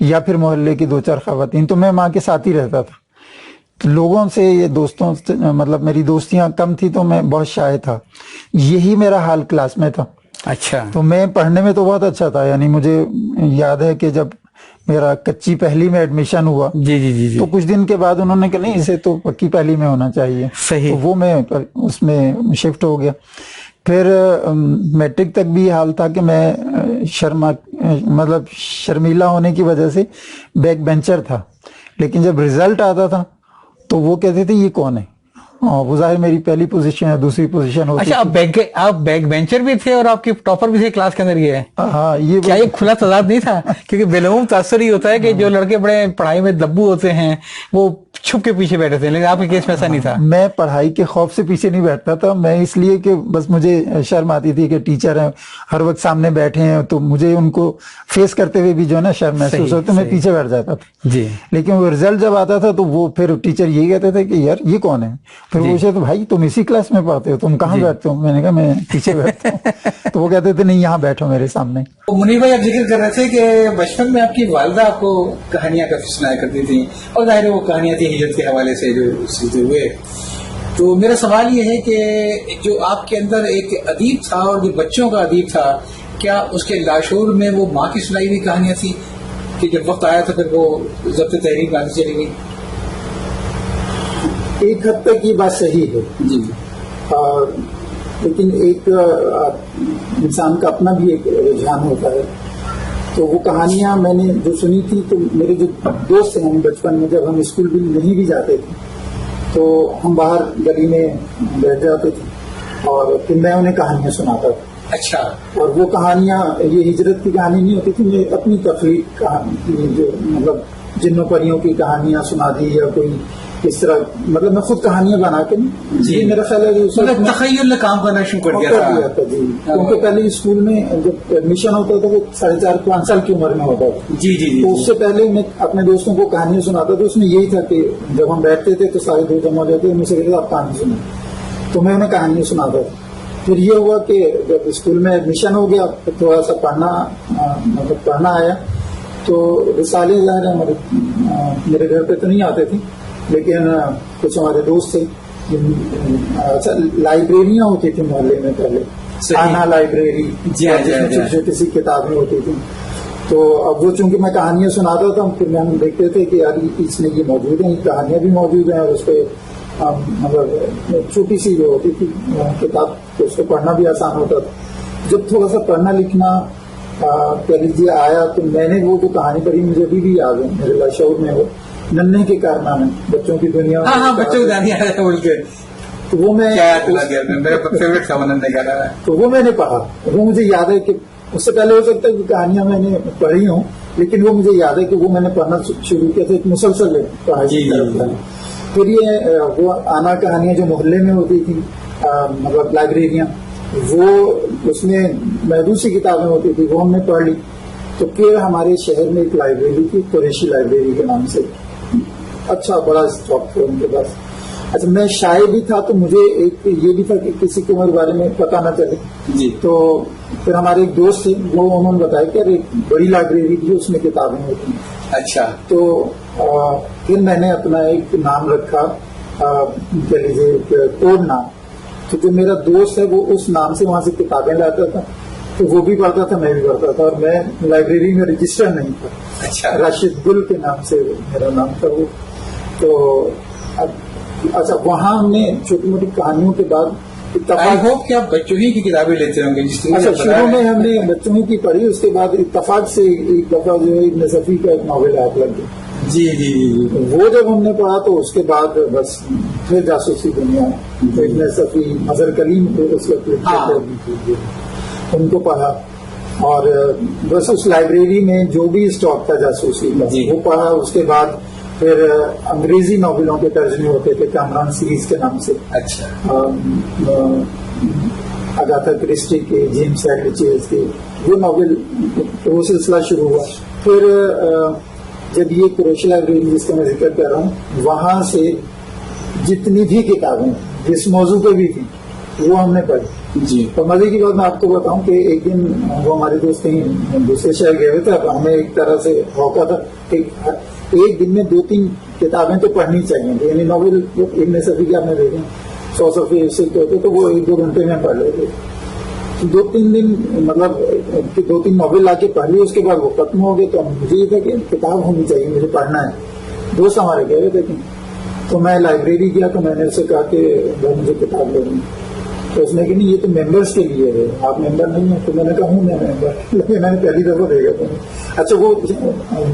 یا پھر محلے کی 2-4 خواتین. تو میں ماں کے ساتھ ہی رہتا تھا. تو لوگوں سے یہ دوستوں سے مطلب میری دوستیاں کم تھی تو میں بہت شائع تھا. یہی میرا حال کلاس میں تھا. اچھا. تو میں پڑھنے میں تو بہت اچھا تھا. یعنی مجھے یاد ہے کہ جب میرا کچی پہلی میں ایڈمیشن ہوا جی تو کچھ دن کے بعد انہوں نے کہا نہیں اسے تو پکی پہلی میں ہونا چاہیے. صحیح. تو وہ میں اس میں شفٹ ہو گیا. پھر میٹرک تک بھی حال تھا کہ میں مطلب شرمیلا ہونے کی وجہ سے بیک بینچر تھا. لیکن جب رزلٹ آتا تھا تو وہ کہتے تھے یہ کون ہے. وہ ظاہر میری پہلی پوزیشن ہے, دوسری پوزیشن ہوتی. اچھا, آپ بیک بینچر بھی تھے اور آپ کی ٹاپر بھی تھے کلاس کے اندر. یہ ہاں, یہ کیا یہ کھلا تضاد نہیں تھا؟ کیونکہ بالعموم تاثر یہ ہوتا ہے کہ جو لڑکے بڑے پڑھائی میں دبو ہوتے ہیں وہ چھپ کے پیچھے بیٹھے تھے, لیکن آپ کے کیس میں ایسا نہیں تھا. میں پڑھائی کے خوف سے پیچھے نہیں بیٹھتا تھا. میں اس لیے کہ بس مجھے شرم آتی تھی کہ ٹیچر ہیں ہر وقت سامنے بیٹھے ہیں تو مجھے ان کو فیس کرتے ہوئے بھی جو ہے نا شرم محسوس ہوتی, میں پیچھے بیٹھ جاتا تھا. جی. لیکن وہ رزلٹ جب آتا تھا تو وہ پھر ٹیچر یہی کہتے تھے کہ یار یہ کون ہے. پھر وہ پوچھے تو بھائی تم اسی کلاس میں پڑھتے ہو, تم کہاں بیٹھتے ہو؟ میں نے کہا میں پیچھے بیٹھتا ہوں. تو وہ کہتے تھے نہیں یہاں بیٹھو میرے سامنے. منیر بھائی آپ ذکر کر رہے تھے کہ بچپن میں آپ کی والدہ آپ کو کہانیاں کافی سنایا کرتی تھیں, اور ظاہر وہ کہانیاں تھیں ہجرت کے حوالے سے جو سلسلے ہوئے. تو میرا سوال یہ ہے کہ جو آپ کے اندر ایک ادیب تھا اور جو بچوں کا ادیب تھا, کیا اس کے لاشعور میں وہ ماں کی سنائی ہوئی کہانیاں تھیں کہ جب وقت آیا تو پھر وہ ضبط تحریر باندھی چلی گئی؟ ایک حد تک یہ بات صحیح ہے جی. لیکن ایک انسان کا اپنا بھی ایک رجحان ہوتا ہے. تو وہ کہانیاں میں نے جو سنی تھی تو میرے جو دوست ہیں بچپن میں جب ہم اسکول بھی نہیں بھی جاتے تھے تو ہم باہر گلی میں بیٹھ جاتے تھے اور پھر میں انہیں کہانیاں سناتا تھا. اچھا. اور وہ کہانیاں یہ ہجرت کی کہانی نہیں ہوتی تھی, میں اپنی تخلیق کہانی جو مطلب جنوں پریوں کی کہانیاں سنا دی یا کوئی اس طرح, مطلب میں خود کہانیاں بنا کے جی میرا خیال ہے تخیل نے کام کرنا شروع کر دیا تھا. جی, کیونکہ پہلے اسکول میں جب ایڈمیشن ہوتا تھا وہ 4.5-5 سال کی عمر میں ہوتا تھا. جی جی. تو اس سے پہلے میں اپنے دوستوں کو کہانیاں سناتا تھا. اس میں یہی تھا کہ جب ہم بیٹھتے تھے تو سارے دوست جمع ہو جاتے, ان سے کہتے آپ کہانی سنیں, تو میں انہیں کہانیاں سناتا تھا. پھر یہ ہوا کہ جب اسکول میں ایڈمیشن ہو گیا تھوڑا سا پڑھنا آیا تو رسالے ظاہر ہے میرے گھر پہ تو نہیں آتے تھے, لیکن کچھ ہمارے دوست تھے. اچھا, لائبریریاں ہوتی تھیں محلے میں پہلے, آنا لائبریری چھوٹی چھوٹی سی کتابیں ہوتی تھیں. تو اب وہ چونکہ میں کہانیاں سناتا تھا پھر ہم دیکھتے تھے کہ یار اس میں یہ موجود ہیں, کہانیاں بھی موجود ہیں اور اس پہ مطلب چھوٹی سی جو ہوتی تھی کتاب تو اس کو پڑھنا بھی آسان ہوتا تھا. جب تھوڑا سا پڑھنا لکھنا کہہ لیجیے آیا تو میں نے وہ جو کہانی پڑھی مجھے ابھی بھی یاد ہے میرے لاشعور میں, وہ ننھے کے کارنامے, بچوں کی دنیا. بچوں کی تو وہ میں تو وہ میں نے پڑھا. وہ مجھے یاد ہے کہ اس سے پہلے ہو سکتا ہے کہ کہانیاں میں نے پڑھی ہوں, لیکن وہ مجھے یاد ہے کہ وہ میں نے پڑھنا شروع کیا تھا, ایک مسلسل پڑھائی کی طرف تھا. پھر یہ وہ آنا کہانیاں جو محلے میں ہوتی تھی مطلب لائبریریاں, وہ اس میں محدود سی کتابیں ہوتی تھی, وہ ہم نے پڑھ لی. تو پھر ہمارے شہر میں ایک لائبریری تھی قریشی لائبریری کے نام سے, اچھا بڑا اسٹاک تھا ان کے پاس. اچھا, میں شاعر بھی تھا تو مجھے ایک یہ بھی تھا کہ کسی کو میرے بارے میں پتہ نہ چلے. تو پھر ہمارے ایک دوست تھے وہ انہوں نے بتایا کہ ایک بڑی لائبریری تھی اس میں کتابیں ہوتی ہیں. اچھا. تو پھر میں نے اپنا ایک نام رکھا کہہ لیجیے کوڈ نام. تو جو میرا دوست ہے وہ اس نام سے وہاں سے کتابیں لاتا تھا, تو وہ بھی پڑھتا تھا میں بھی پڑھتا تھا, اور میں لائبریری میں رجسٹر نہیں تھا. اچھا. راشد گل کے نام سے میرا نام تھا وہ. تو اچھا, وہاں ہم نے چھوٹی موٹی کہانیوں کے بعد اتفاق کہ آپ بچوں ہی کی کتابیں لیتے ہوں گے. اچھا, شروع میں ہم نے بچوں ہی کی پڑھی, اس کے بعد اتفاق سے ایک دفعہ جو ہے ابن صفی کا ایک ناول ہاتھ لگ گیا. جی جی جی. وہ جب ہم نے پڑھا تو اس کے بعد بس پھر جاسوسی دنیا, ابن صفی, مظہر کلیم اس ان کو پڑھا, اور بس اس لائبریری میں جو بھی اسٹاک تھا جاسوسی کا وہ پڑھا. اس کے بعد پھر انگریزی ناولوں کے ترجمے ہوتے تھے کامران سیریز کے نام سے. اچھا. اگاتھا کرسٹی کے, جیمس ایڈلچیز کے وہ ناول, وہ سلسلہ شروع ہوا. پھر جب یہ قریشی لائبریری جس کا میں ذکر کر رہا ہوں, وہاں سے جتنی بھی کتابیں جس موضوع پہ بھی تھیں وہ ہم نے پڑھی جی. اور مزے کی بات میں آپ کو بتاؤں کہ ایک دن وہ ہمارے دوست کہیں دوسرے شہر گئے ہوئے تھے. اب ہمیں ایک طرح سے موقع تھا کہ ایک دن میں 2-3 کتابیں تو پڑھنی چاہیے. یعنی ناول ابن صفی کے آپ نے دیکھیں 100 صفحے سے ہوتے تو وہ 1-2 گھنٹے میں پڑھ لیتے. 2-3 دن مطلب 2-3 ناول لا کے پڑھ لی, اس کے بعد وہ ختم ہو گئے. تو مجھے یہ تھا کہ کتاب ہونی چاہیے, مجھے پڑھنا ہے. دوست ہمارے گئے ہوئے تھے تو میں لائبریری گیا تو میں نے اسے کہا کہ مجھے کتاب لینی. تو اس نے کہ نہیں یہ تو ممبرس کے لیے ہے, آپ ممبر نہیں ہیں. تو میں نے کہا ہوں میں ممبر, لیکن میں نے پہلی دفعہ دیکھا تھا. اچھا وہ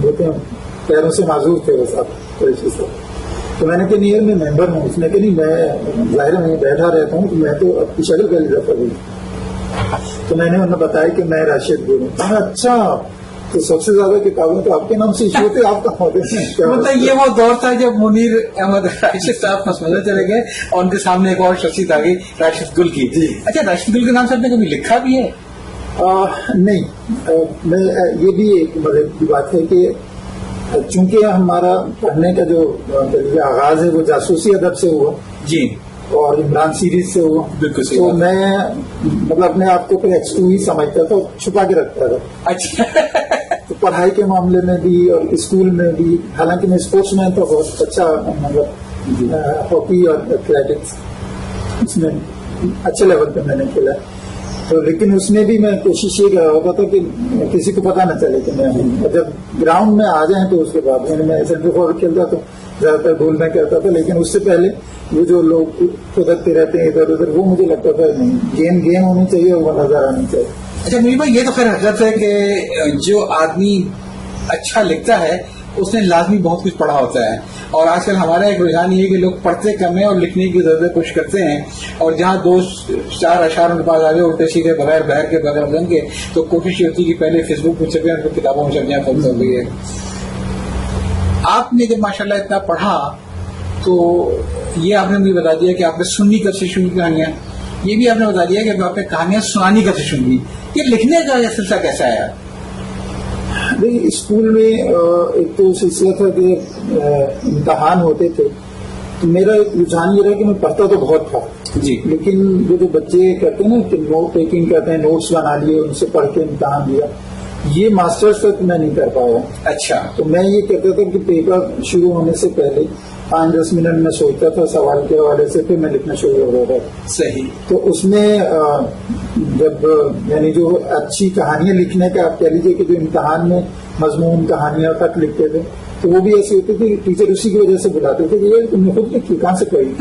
ہوتے ہیں پیروں سے معذور تھے وہ صاحب قریشی صاحب. تو میں نے کہا نہیں میں ممبر ہوں. اس نے کہ نہیں میں ظاہر میں بیٹھا رہتا ہوں, تو میں تو اپنی شکل پہلی دفعہ دی. تو میں نے انہیں بتایا کہ میں راشد گل ہوں. اچھا تو سب سے زیادہ کتابیں تو آپ کے نام سے ایشو ہوتے, آپ کہاں ہوتے ہیں؟ مطلب یہ وہ دور تھا جب منیر احمد راشد صاحب مسمدہ چلے گئے اور ان کے سامنے ایک اور شخصیت آ گئی راشد گل کی. اچھا راشد گل کے نام سے آپ نے کبھی لکھا بھی ہے؟ نہیں, میں یہ بھی ایک مدد کی بات ہے کہ چونکہ ہمارا پڑھنے کا جو آغاز ہے وہ جاسوسی ادب سے ہوا جی, اور عمران سیریز سے ہوا. تو میں مطلب اپنے آپ کو ایکسٹو ہی سمجھتا تھا, چھپا کے رکھتا تھا. اچھا. تو پڑھائی کے معاملے میں بھی اور اسکول میں بھی, حالانکہ میں اسپورٹس مین تھا بہت اچھا, مطلب ہاکی اور ایتھلیٹکس اس میں اچھے لیول پہ میں نے کھیلا. تو لیکن اس میں بھی میں کوشش یہ کر رہا تھا کہ کسی کو پتا نہ چلے کہ میں ہوں. جب گراؤنڈ میں آ جائیں تو اس کے بعد میں سینٹر فارورڈ کھیلتا تو زیادہ تر گول میں کرتا تھا, لیکن اس سے پہلے وہ جو لوگ خدکتے رہتے ہیں ادھر ادھر, وہ مجھے لگتا تھا نہیں, گیم ہونی چاہیے, وہ نظر آنی چاہیے. اچھا منیر بھائی, یہ تو خیر حقیقت ہے کہ جو آدمی اچھا لکھتا ہے اس نے لازمی بہت کچھ پڑھا ہوتا ہے. اور آج کل ہمارا ایک رجحان یہ ہے کہ لوگ پڑھتے کم ہیں اور لکھنے کی زیادہ کوشش کرتے ہیں, اور جہاں 2-4 اشعار ان کے پاس آگے الٹے سیدھے بغیر بہر کے بغیر وزن کے, تو کوشش یہ ہوتی ہے کہ پہلے فیس بک پہ چھپے اور کتابوں میں چھپیاں خود ہو گئی ہے. آپ نے جب ماشاء اللہ اتنا پڑھا تو یہ آپ نے مجھے بتا دیا کہ آپ نے سننی کب سے شروع کی کہانیاں, یہ بھی آپ نے بتا دیا کہ آپ نے کہانیاں سنانی کب سے شروع کی. یہ لکھنے کا سلسلہ کیسا آیا؟ نہیں, اسکول میں ایک تو سلسلہ تھا کہ امتحان ہوتے تھے, تو میرا ایک رجحان یہ رہا کہ میں پڑھتا تو بہت تھا جی, لیکن وہ جو بچے کرتے ہیں نا کہ نوٹ ٹیکنگ کرتے ہیں, نوٹس بنا لیے, ان سے پڑھ کے امتحان دیا, یہ ماسٹرز تک میں نہیں کر پایا. اچھا. تو میں یہ کہتا تھا کہ پیپر شروع ہونے سے پہلے 5-10 منٹ میں سوچتا تھا سوال کے حوالے سے, پھر میں لکھنا شروع ہو رہا تھا. صحیح. تو اس میں جب یعنی جو اچھی کہانیاں لکھنے کا آپ کہہ لیجیے کہ جو امتحان میں مضمون کہانیاں تک لکھتے تھے, تو وہ بھی ایسے ہوتے تھے ٹیچر اسی کی وجہ سے بلاتے تھے کہ یہ تم نے خود لکھی, کہاں سے پڑھی؟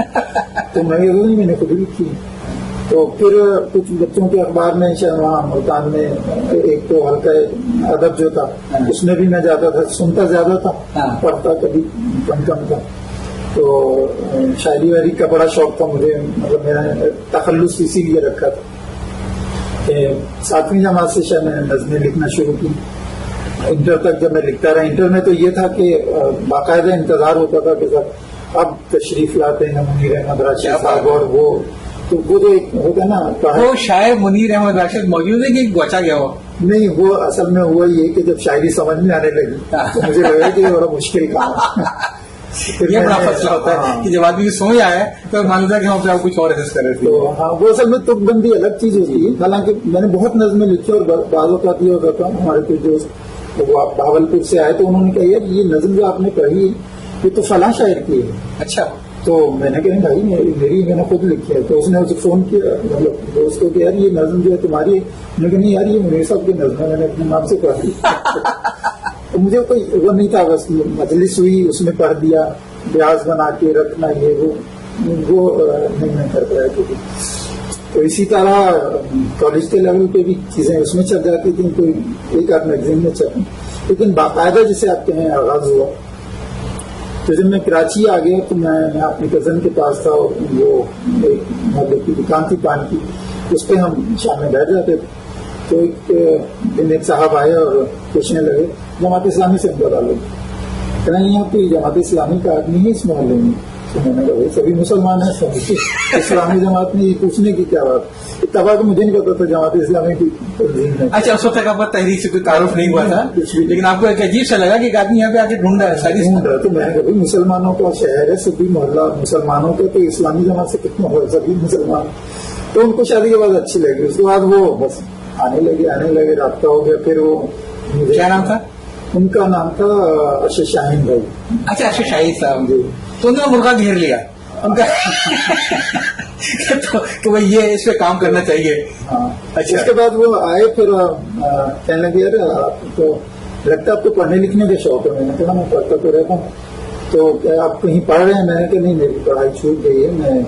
تو میں یہ نہیں, میں نے خود لکھی. تو پھر کچھ بچوں کے اخبار میں وہاں ملتان میں ایک تو ہلکا ادب جو تھا اس میں بھی میں جاتا تھا, سنتا زیادہ تھا, پڑھتا کبھی کم تھا. تو شاعری واعری کا بڑا شوق تھا مجھے, مطلب میرا تخلص اسی لیے رکھا تھا کہ 7ویں جماعت سے شاید میں نے نظمیں لکھنا شروع کی. انٹر تک جب میں لکھتا رہا, انٹر میں تو یہ تھا کہ باقاعدہ انتظار ہوتا تھا کہ سر اب تشریف لاتے ہیں منیر احمد راشد صاحب, اور وہ جو ایک ہوتا ہے نا, وہ شاعر منیر احمد راشد موجود ہے کہ گوچا گیا ہو؟ نہیں, وہ اصل میں ہوا یہ کہ جب شاعری سمجھ میں آنے لگی تو مجھے لگا کہ یہ بڑا مشکل کام ہے. یہ بڑا مسئلہ ہوتا ہے کہ جب آدمی سمجھ آئے تو مان لیتا ہے کہ ہم اپنے آپ کچھ اور ایسے کر رہے تھے. ہاں, وہ اصل میں تک بندی الگ چیز ہوتی ہے. حالانکہ میں نے بہت نظمیں لکھی اور بعض اوقات یہ ہوتا تھا, ہمارے کچھ دوست وہ بھاولپور سے آئے تو انہوں نے کہا یار یہ نظم جو آپ نے پڑھی یہ تو فلاں شاعر کی ہے. اچھا. تو میں نے کہا بھائی میری میں نے خود لکھی ہے. تو اس نے اسے فون کیا, مطلب دوست کو کہ یار یہ نظم جو ہے تمہاری ہے. میں نے کہا نہیں یار یہ منیر صاحب کی نظم ہے, میں نے اپنے نام سے پڑھی. تو مجھے کوئی وہ نہیں تھا, بس مجلس ہوئی اس میں پڑھ دیا, بیاض بنا کے رکھنا یہ وہ نہیں میں کر پایا. تو اسی طرح کالج کے لیول پہ بھی چیزیں اس میں چل جاتی تھیں, کوئی ایک آدھ میگزین میں چل, لیکن باقاعدہ جسے آپ کہیں آغاز ہوا. تو جب میں کراچی آ گیا تو میں اپنے کزن کے پاس تھا, وہ ایک مطلب کی دکان تھی پان کی, اس پہ ہم شام میں بیٹھ جاتے تھے. تو ایک دن ایک صاحب آئے اور پوچھنے لگے جماعت اسلامی سے ان کو ڈالو, کہیں آپ کوئی جماعت اسلامی کا آدمی ہے اس محلے میں؟ تو میں نے کہا بھائی سبھی مسلمان ہیں، سب اسلامی جماعت میں پوچھنے کی کیا بات، اتفاق تو مجھے نہیں پتا تھا جماعت اسلامی کی تنظیم ہے. اچھا اس وقت تک آپ کا تحریک سے کوئی تعارف نہیں ہوا تھا، کچھ بھی. لیکن آپ کو ایک عجیب سا لگا کہ ایک آدمی یہاں پہ آ کے ڈھونڈا ہے ساری. تو میں نے کہا بھائی مسلمانوں کا شہر ہے، سبھی محلہ مسلمانوں کا، تو اسلامی جماعت سے کتنا ہو سبھی مسلمان. تو ان کو شادی کے بعد اچھی لگی، اس کے بعد وہ بس آنے لگے رابطہ ہو گیا. پھر وہ کیا نام تھا ان کا؟ نام تھا ارشد شاہین بھائی. اچھا ارشد شاہین صاحب. جی. تو انہوں نے مرغا گھیر لیا ان کا تو بھائی یہ اس پہ کام کرنا چاہیے. ہاں. اچھا. اس کے بعد وہ آئے، پھر کہنے لگے یار آپ کو لگتا ہے آپ کو پڑھنے لکھنے کا شوق ہے. میں نے کہا میں پڑھتا تو رہتا ہوں. تو کیا آپ کہیں پڑھ رہے ہیں؟ میں نے کہا نہیں میری پڑھائی چھوٹ گئی ہے، میں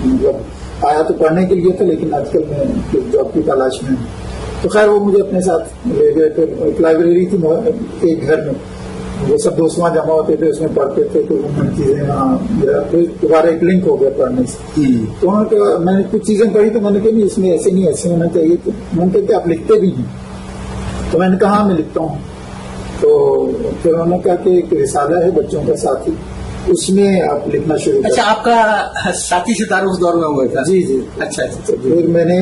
مطلب آیا تو پڑھنے کے لیے تھا لیکن آج کل میں جاب کی تلاش میں ہوں. تو خیر وہ مجھے اپنے ساتھ لے گئے. پھر ایک لائبریری تھی ایک گھر میں، وہ سب دوست وہاں جمع ہوتے تھے، اس میں پڑھتے تھے. تو ان چیزیں میرا پھر دوبارہ ایک لنک ہو گیا پڑھنے سے. تو انہوں نے کہا، میں نے کچھ چیزیں پڑھی تو میں نے کہا نہیں اس میں ایسے نہیں، ایسے ہونا چاہیے. تو میں نے کہا کہ آپ لکھتے بھی ہیں؟ تو میں نے کہا ہاں میں لکھتا ہوں. تو پھر انہوں نے کہا کہ ایک رسالہ ہے بچوں کا ساتھی، اس میں آپ لکھنا شروع کریں. اچھا آپ کا ساتھی سے تعارف اس دور میں ہوا تھا؟ جی جی. اچھا. پھر میں نے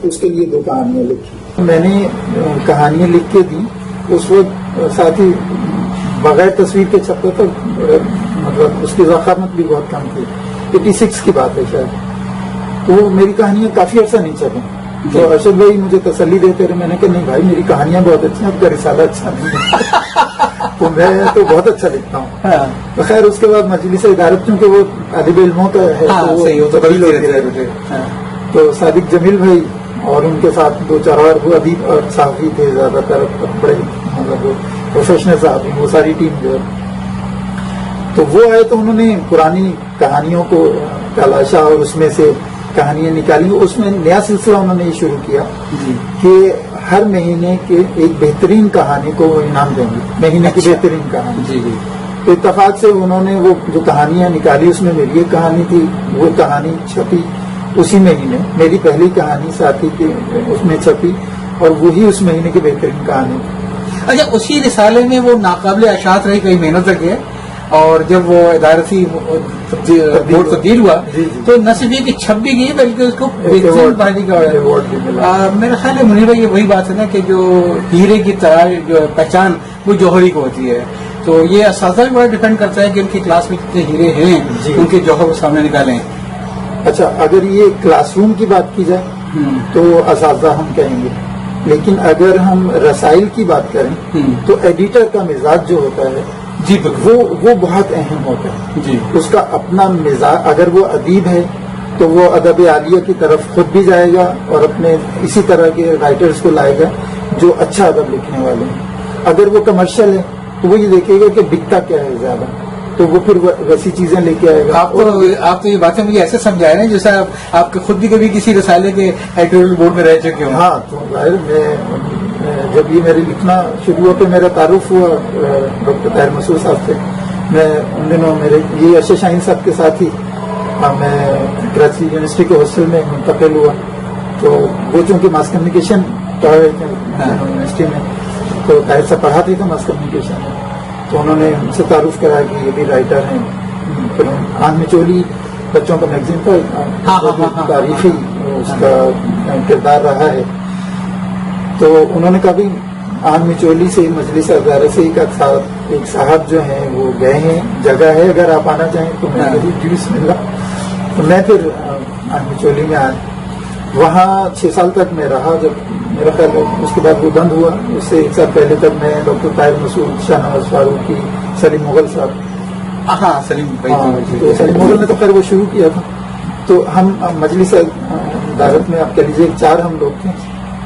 اس کے لیے 2 کہانیاں لکھی. میں نے کہانیاں لکھ کے دی. اس وقت ساتھی بغیر تصویر کے چھپتا تھا، مطلب اس کی ضخامت بھی بہت کم تھی. 86 کی بات ہے شاید. تو میری کہانیاں کافی عرصہ نہیں چلیں. تو ارشد بھائی مجھے تسلی دیتے رہے. میں نے کہا نہیں بھائی میری کہانیاں بہت اچھی ہیں، آپ کا رسالہ اچھا نہیں ہے. تو میں تو بہت اچھا لکھتا ہوں. تو خیر اس کے بعد مجلس ادارت، کیونکہ وہ طالب علموں کا ہے تو صادق جمیل بھائی اور ان کے ساتھ 2-4 اور وہ ادیب اور صحافی تھے، زیادہ تر بڑے مطلب پروفیشنل صحافی، وہ ساری ٹیم جو ہے. تو وہ آئے تو انہوں نے پرانی کہانیوں کو تلاشا اور اس میں سے کہانیاں نکالی. اس میں نیا سلسلہ انہوں نے یہ شروع کیا کہ ہر مہینے کے ایک بہترین کہانی کو وہ انعام دیں گے، مہینے کی بہترین کہانی. جی جی. تو اتفاق سے انہوں نے وہ جو کہانیاں نکالی اس میں میری ایک کہانی تھی. وہ کہانی چھپی اسی مہینے، میری پہلی کہانی ساتھی کی اس میں چھپی اور وہی اس مہینے کی بہترین کہانی. اچھا اسی رسالے میں وہ ناقابل اشاعت رہی، کئی محنت لگے، اور جب وہ ادارتی بورڈ تبدیل ہوا تو نہ صرف یہ کہ چھپ بھی گئی بلکہ اس کو بہترین پارٹی کا ایوارڈ بھی ملا. میرا خیال ہے منیر بھائی یہ وہی بات ہے نا کہ جو ہیرے کی طرح جو پہچان وہ جوہری کو ہوتی ہے. تو یہ اساتذہ بھی بڑا ڈیپینڈ کرتا ہے کہ ان کی کلاس میں کتنے ہیرے ہیں، ان کے جوہر کو سامنے نکالیں. اچھا اگر یہ کلاس روم کی بات کی جائے تو اساتذہ ہم کہیں گے، لیکن اگر ہم رسائل کی بات کریں تو ایڈیٹر کا مزاج جو ہوتا ہے جی وہ بہت اہم ہوتا ہے. جی. اس کا اپنا مزاج، اگر وہ ادیب ہے تو وہ ادب عالیہ کی طرف خود بھی جائے گا اور اپنے اسی طرح کے رائٹرز کو لائے گا جو اچھا ادب لکھنے والے ہیں. اگر وہ کمرشل ہے تو وہ یہ دیکھے گا کہ بکتا کیا ہے زیادہ، تو وہ پھر ویسی چیزیں لے کے آئے گا. آپ تو یہ باتیں مجھے ایسے سمجھا رہے ہیں جیسے آپ کے خود بھی کبھی کسی رسالے کے ایڈیٹوریل بورڈ میں رہ چکے ہوں. ہاں تو ظاہر میں جب یہ میرے لکھنا شروع ہوا تو میرا تعارف ہوا ڈاکٹر طاہر مسعود صاحب سے. میں ان دنوں میرے یہ ارشد شاہین صاحب کے ساتھ ہی میں کراچی یونیورسٹی کے ہاسٹل میں منتقل ہوا. تو وہ چونکہ ماس کمیونیکیشن پڑھ رہے تھے یونیورسٹی میں، تو طاہر صاحب پڑھاتے تھے ماس کمیونیکیشن میں. تو انہوں نے ان سے تعارف کرایا کہ یہ بھی رائٹر ہیں. پھر آنکھ میں چولی بچوں کا میگزین تھا، تاریخی اس کا کردار رہا ہے. تو انہوں نے کہا بھی آنکھ میں چولی سے مجلس ادارہ سے ایک صاحب جو ہیں وہ گئے ہیں، جگہ ہے اگر آپ آنا چاہیں تو. میں جی بسم اللہ. تو میں پھر آنکھ میں چولی میں آیا، وہاں 6 سال تک میں رہا. جب میرا خیال ہے اس کے بعد وہ بند ہوا. اس سے 1 سال پہلے تک میں ڈاکٹر طاہر مسعود، شاہ نواز فاروقی، سلیم مغل صاحب. ہاں سلیم سلیم مغل نے تو خیر وہ شروع کیا تھا. تو ہم مجلس ادارت میں آپ کہہ لیجیے 4 ہم لوگ تھے.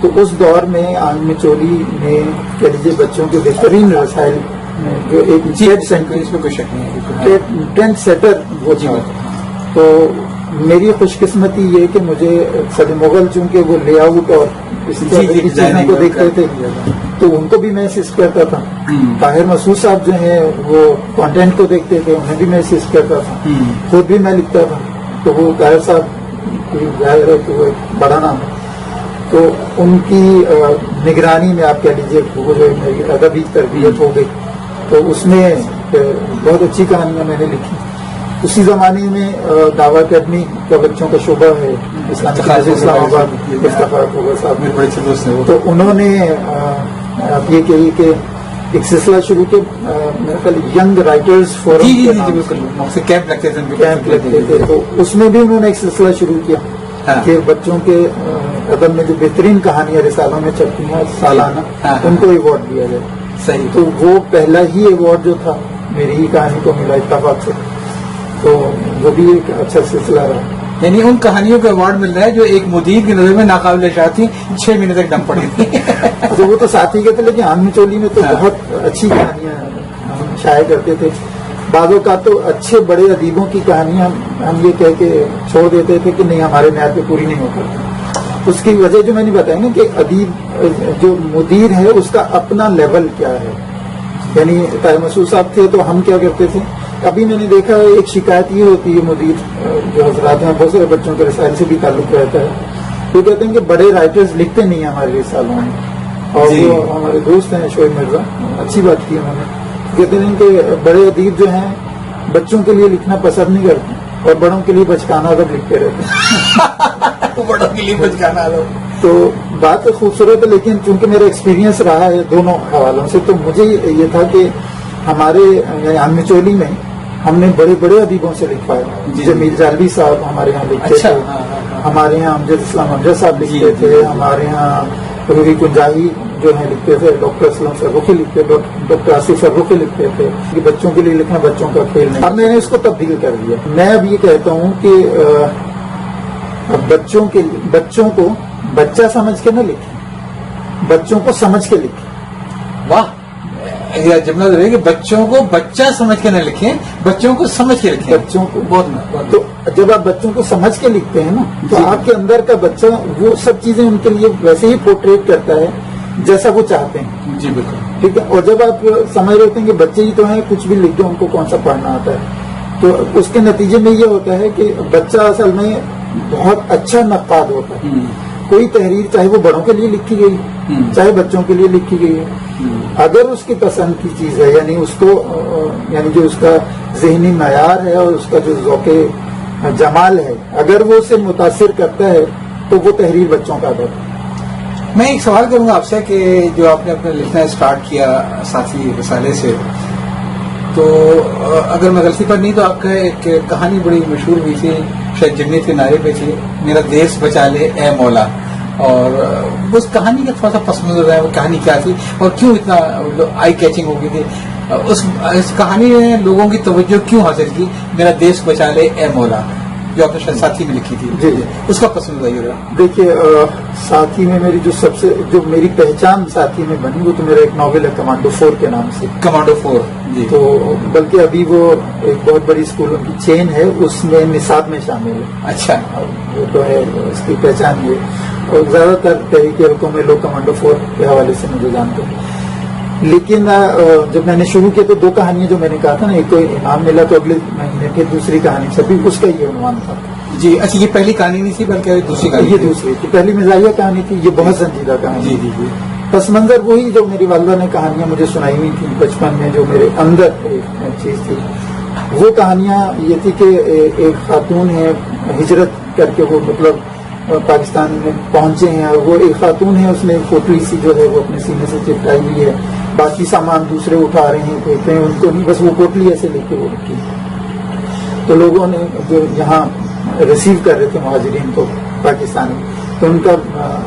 تو اس دور میں آنکھ میں چولی میں کہہ لیجیے بچوں کے بہترین رسائل میں جو ایک ٹرینڈ سیٹر وہ تھا. تو میری خوش قسمتی یہ کہ مجھے سلیم مغل چونکہ وہ لے آؤٹ اور اسی طرح کی چیزوں کو دیکھتے تھے تو ان کو بھی میں اسسٹ کرتا تھا. طاہر مسعود صاحب جو ہیں وہ کانٹینٹ کو دیکھتے تھے، انہیں بھی میں اسسٹ کرتا تھا. خود بھی میں لکھتا تھا. تو وہ طاہر صاحب کی ظاہر ہے کہ وہ ایک بڑا نام ہے. تو ان کی نگرانی میں آپ کہہ لیجیے وہ جو ادبی تربیت ہو گئی. تو اس میں بہت اچھی کہانیاں میں نے لکھی. اسی زمانے میں دعوی اکیڈمی کا بچوں کا شعبہ ہے اسلام آباد، اشتفاق ہوگا صاحب میرے بڑے اچھے دوست ہیں، تو انہوں نے اب یہ کہی کہ ایک سلسلہ شروع کیا، میرے خیال ینگ رائٹرز فورم کیمپ لگتے تھے، تو اس میں بھی انہوں نے ایک سلسلہ شروع کیا کہ بچوں کے ادب میں جو بہترین کہانیاں رسالوں میں چلتی ہیں سالانہ ان کو ایوارڈ دیا جائے. صحیح. تو وہ پہلا ہی ایوارڈ جو تھا میری ہی کہانی کو ملا اتفاق سے، تو وہ بھی ایک اچھا سلسلہ رہا. یعنی ان کہانیوں کا ایوارڈ مل رہا ہے جو ایک مدیر کی نظر میں ناقابل شاعت تھی، 6 مہینے تک دم پڑی تھی. تو وہ تو ساتھی کے تھے، لیکن عام چولی میں تو بہت اچھی کہانیاں ہم شائع کرتے تھے. بعض اوقات تو اچھے بڑے ادیبوں کی کہانیاں ہم یہ کہہ کے چھوڑ دیتے تھے کہ نہیں ہمارے معیار پہ پوری نہیں ہو پاتی. اس کی وجہ جو میں نے بتائی نا کہ ادیب جو مدیر ہے اس کا اپنا لیول کیا ہے. یعنی طاہر مسعود صاحب تھے تو ہم کیا کرتے تھے، ابھی میں نے دیکھا ایک شکایت یہ ہوتی ہے مدیر جو حضرات ہیں، بہت سارے بچوں کے رسائل سے بھی تعلق رہتا ہے، وہ کہتے ہیں کہ بڑے رائٹرز لکھتے نہیں ہیں ہمارے رسالوں میں. اور وہ ہمارے دوست ہیں شعیب مرزا، اچھی بات کی انہوں نے، کہتے ہیں کہ بڑے ادیب جو ہیں بچوں کے لیے لکھنا پسند نہیں کرتے اور بڑوں کے لیے بچکانا ادب لکھتے رہتے ہیں. بڑوں کے لیے بچکانا ادب تو بات خوبصورت ہے، لیکن چونکہ میرا ایکسپیرینس رہا ہے دونوں حوالوں سے، تو مجھے یہ تھا کہ ہمارے عام چولی میں ہم نے بڑے بڑے ادیبوں سے لکھوایا. جمیل جالوی صاحب ہمارے یہاں لکھتے تھے، ہمارے یہاں امجد اسلام امجد صاحب لکھتے تھے، ہمارے یہاں روحی کنجاہی جو ہیں لکھتے تھے، ڈاکٹر اسلم فرخی لکھتے، ڈاکٹر آصف فرخی لکھتے تھے کہ بچوں کے لیے لکھنا بچوں کا کھیل نہیں. اب میں نے اس کو تبدیل کر دیا. میں اب یہ کہتا ہوں کہ بچوں کو بچہ سمجھ کے نہ لکھیں، بچوں کو سمجھ کے لکھیں. واہ، جملہ رہے کہ بچوں کو بچہ سمجھ کے نہ لکھیں، بچوں کو سمجھ کے لکھیں. بچوں کو بہت. تو جب آپ بچوں کو سمجھ کے لکھتے ہیں نا تو آپ کے اندر کا بچہ وہ سب چیزیں ان کے لیے ویسے ہی پورٹریٹ کرتا ہے جیسا وہ چاہتے ہیں. جی بالکل ٹھیک ہے. اور جب آپ سمجھ رہے ہیں کہ بچے ہی تو ہیں، کچھ بھی لکھ دو ان کو کون سا پڑھنا آتا ہے، تو اس کے نتیجے میں یہ ہوتا ہے کہ بچہ اصل میں بہت اچھا نقاد ہوتا ہے. کوئی تحریر چاہے وہ بڑوں کے لیے لکھی گئی چاہے بچوں کے لیے لکھی گئی ہے، اگر اس کی پسند کی چیز ہے، یعنی اس کو یعنی جو اس کا ذہنی معیار ہے اور اس کا جو ذوق جمال ہے، اگر وہ اسے متاثر کرتا ہے تو وہ تحریر بچوں کا ادب ہے. میں ایک سوال کروں گا آپ سے کہ جو آپ نے اپنا لکھنا اسٹارٹ کیا ساتھی رسالے سے، تو اگر میں غلطی پر نہیں تو آپ کا ایک کہانی بڑی مشہور ہوئی تھی، شاید جنت کے نعرے پہ تھی، میرا دیس بچا لے اے مولا. اور اس کہانی کا تھوڑا سا پس منظر ہے، وہ کہانی کیا تھی اور کیوں اتنا آئی کیچنگ ہو گئی تھی؟ اس کہانی نے لوگوں کی توجہ کیوں حاصل کی، میرا دیس بچا لے اے مولا، جو آپ نے شاید ساتھی میں لکھی تھی؟ جی اس کا پس منظر یہ رہا. دیکھیے ساتھی میں میری جو میری پہچان ساتھی میں بنی وہ تو میرا ایک ناول ہے کمانڈو 4 کے نام سے. کمانڈو 4 جی. تو بلکہ ابھی وہ ایک بہت بڑی اسکولوں کی چین ہے، اس میں نصاب میں شامل ہے. اچھا. وہ تو ہے اس کی پہچان یہ. اور زیادہ تر تحریک حلقوں میں لوگ کمانڈو 4 کے حوالے سے مجھے جانتے ہیں. لیکن جب میں نے شروع کیا تو 2 کہانیاں جو میں نے کہا تھا نا، ایک تو انعام ملا تو اگلے مہینے پھر دوسری کہانی چھپی، اس کا یہ عنوان تھا. جی اچھا، یہ پہلی کہانی نہیں تھی بلکہ دوسری کہانی؟ یہ دوسری تھی. پہلی مزاحیہ کہانی تھی، یہ بہت سنجیدہ کہانی. جی جی جی. پس منظر وہی جو میری والدہ نے کہانیاں مجھے سنائی ہوئی تھی بچپن میں، جو میرے اندر ایک چیز تھی. وہ کہانیاں یہ تھی کہ ایک خاتون ہے، ہجرت کر کے وہ مطلب پاکستان میں پہنچے ہیں، اور وہ ایک خاتون ہے، اس نے پوٹلی سی جو ہے وہ اپنے سینے سے چپکائی ہوئی ہے، باقی سامان دوسرے اٹھا رہے ہیں، دیکھتے ہیں ان کو نہیں، بس وہ پوٹلی ایسے لے کے وہ رکھی. تو لوگوں نے جو یہاں ریسیو کر رہے تھے مہاجرین کو پاکستانی، تو ان کا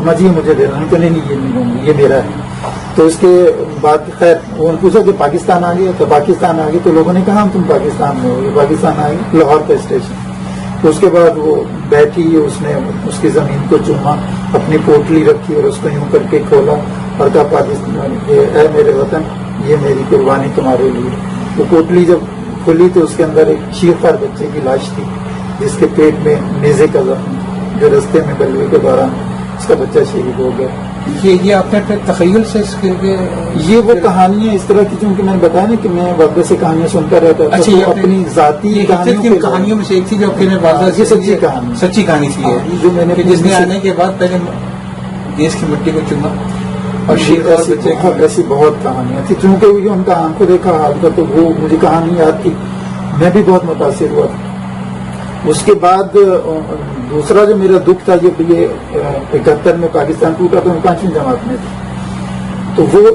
مجھے دے رہا ہے، تو نہیں یہ نہیں لوں گی، یہ میرا ہے. تو اس کے بعد خیر وہ پوچھا کہ پاکستان آ گیا، تو پاکستان آ گئے. تو لوگوں نے کہا تم پاکستان میں ہو. یہ پاکستان آ گئے لاہور کا اسٹیشن. تو اس کے بعد وہ بیٹھی، اس نے اس کی زمین کو چوما، اپنی پوٹلی رکھی اور اس کو یوں کر کے کھولا اور کہا پاکستان، اے میرے وطن، یہ میری قربانی تمہارے لیے. وہ پوٹلی جب کھلی تو اس کے اندر ایک چیخار بچے کی لاش تھی، جس کے پیٹ میں نیزے کا زخم، جو رستے میں بلوے کے دوران اس کا بچہ شہید ہو گیا. یہ آپ نے اپنے تخیل سے اس کے یہ وہ کہانیاں اس طرح کی، چونکہ میں نے بتایا نا کہ میں والدہ سے کہانیاں سنتا رہتا تھا. اچھا، اپنی ذاتی کہانیوں میں سے ایک تھی جو یہ سچی کہانی تھی، جو میں نے جس نے آنے کے بعد پہلے دیش کی مٹی کو چنا اور ایسی بہت کہانیاں تھی. چونکہ ان کا آنکھوں دیکھا حال تھا تو وہ مجھے کہانی یاد تھی، میں بھی بہت متاثر ہوا تھا. اس کے بعد دوسرا جو میرا دکھ تھا یہ 71 میں پاکستان ٹوٹا تو میں 5ویں جماعت میں تھا، تو وہ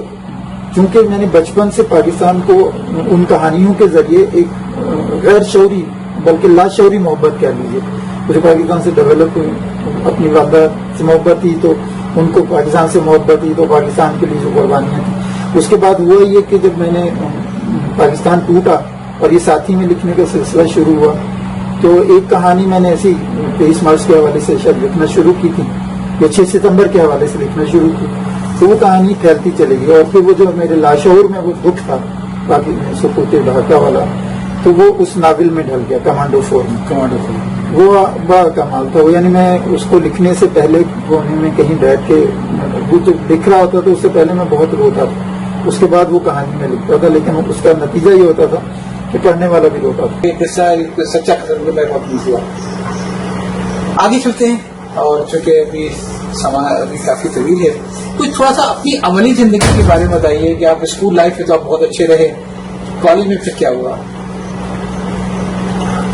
چونکہ میں نے بچپن سے پاکستان کو ان کہانیوں کے ذریعے ایک غیر شعوری بلکہ لاشعوری محبت کہہ لیجیے، مجھے پاکستان سے ڈیولپ ہوئی، اپنی والدہ سے محبت تھی تو ان کو پاکستان سے محبت تھی، تو پاکستان کے لیے جو قربانیاں تھیں۔ اس کے بعد ہوا یہ کہ جب میں نے پاکستان ٹوٹا اور یہ ساتھی میں لکھنے کا سلسلہ شروع ہوا، تو ایک کہانی میں نے ایسی 23 مارچ کے حوالے سے شاید لکھنا شروع کی تھی یا 6 ستمبر کے حوالے سے لکھنا شروع کی، تو وہ کہانی پھیلتی چلی گئی، اور پھر وہ جو میرے لاشعور میں وہ دکھ تھا باقی سکوت ڈھاکہ والا، تو وہ اس ناول میں ڈھل گیا، کمانڈو 4 میں۔ وہ بڑا کمال تھا، یعنی میں اس کو لکھنے سے پہلے کونے میں کہیں بیٹھ کے وہ جو لکھ رہا ہوتا تو اس سے پہلے میں بہت روتا تھا، اس کے بعد وہ کہانی میں لکھتا تھا، لیکن اس کا نتیجہ یہ ہوتا تھا کہ پڑھنے والا بھی روتا تھا۔ سچا قسم میں ہوا۔ آگے چلتے ہیں، اور چونکہ ابھی سما ابھی کافی طویل ہے، کچھ تھوڑا سا اپنی عملی زندگی کے بارے میں بتائیے کہ آپ اسکول لائف میں تو آپ بہت اچھے رہے، کالج میں پھر کیا ہوا؟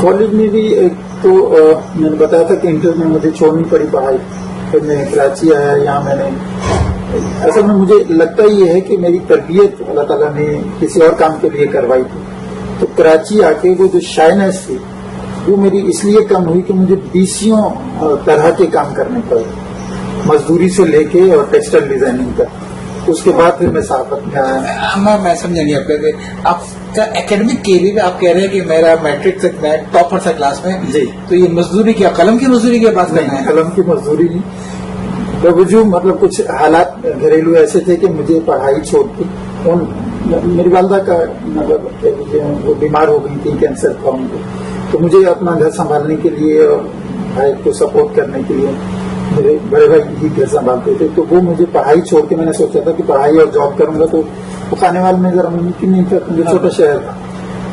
کالج میں بھی ایک تو میں نے بتایا تھا کہ انٹر میں مجھے چھوڑنی پڑی پڑھائی، پھر میں کراچی آیا، یہاں میں نے اصل میں مجھے لگتا یہ ہے کہ میری تربیت اللہ تعالیٰ نے کسی اور کام کے لیے کروائی تھی، تو کراچی آ کے وہ جو شائنس تھی وہ میری اس لیے کم ہوئی کہ مجھے 20 طرح کے کام کرنے پڑے، مزدوری سے لے کے اور ٹیکسٹائل ڈیزائننگ تک۔ اس کے بعد پھر میں صحافت میں آیا۔ میں سمجھا نہیں آپ کا اکیڈمک کیریئر، آپ کہہ رہے ہیں کہ میرا میٹرک تک میں ٹاپر تھا کلاس میں، جی، تو یہ مزدوری کیا قلم کی مزدوری کی بات کرنا ہے؟ قلم کی مزدوری نہیں، باوجود مطلب کچھ حالات گھریلو ایسے تھے کہ مجھے پڑھائی چھوڑ کے میری والدہ کا مطلب وہ بیمار ہو گئی تھی، کینسر تھا ان کو، تو مجھے اپنا گھر سنبھالنے کے لیے اور بھائی کو سپورٹ کرنے کے لیے میرے بڑے بھائی ہی گھر سنبھالتے تھے، تو وہ مجھے پڑھائی چھوڑ کے میں نے سوچا تھا کہ پڑھائی اور جاب کروں گا، تو وہ کھانے والے میں ذرا ممکن نہیں تھا، مجھے چھوٹا شہر تھا،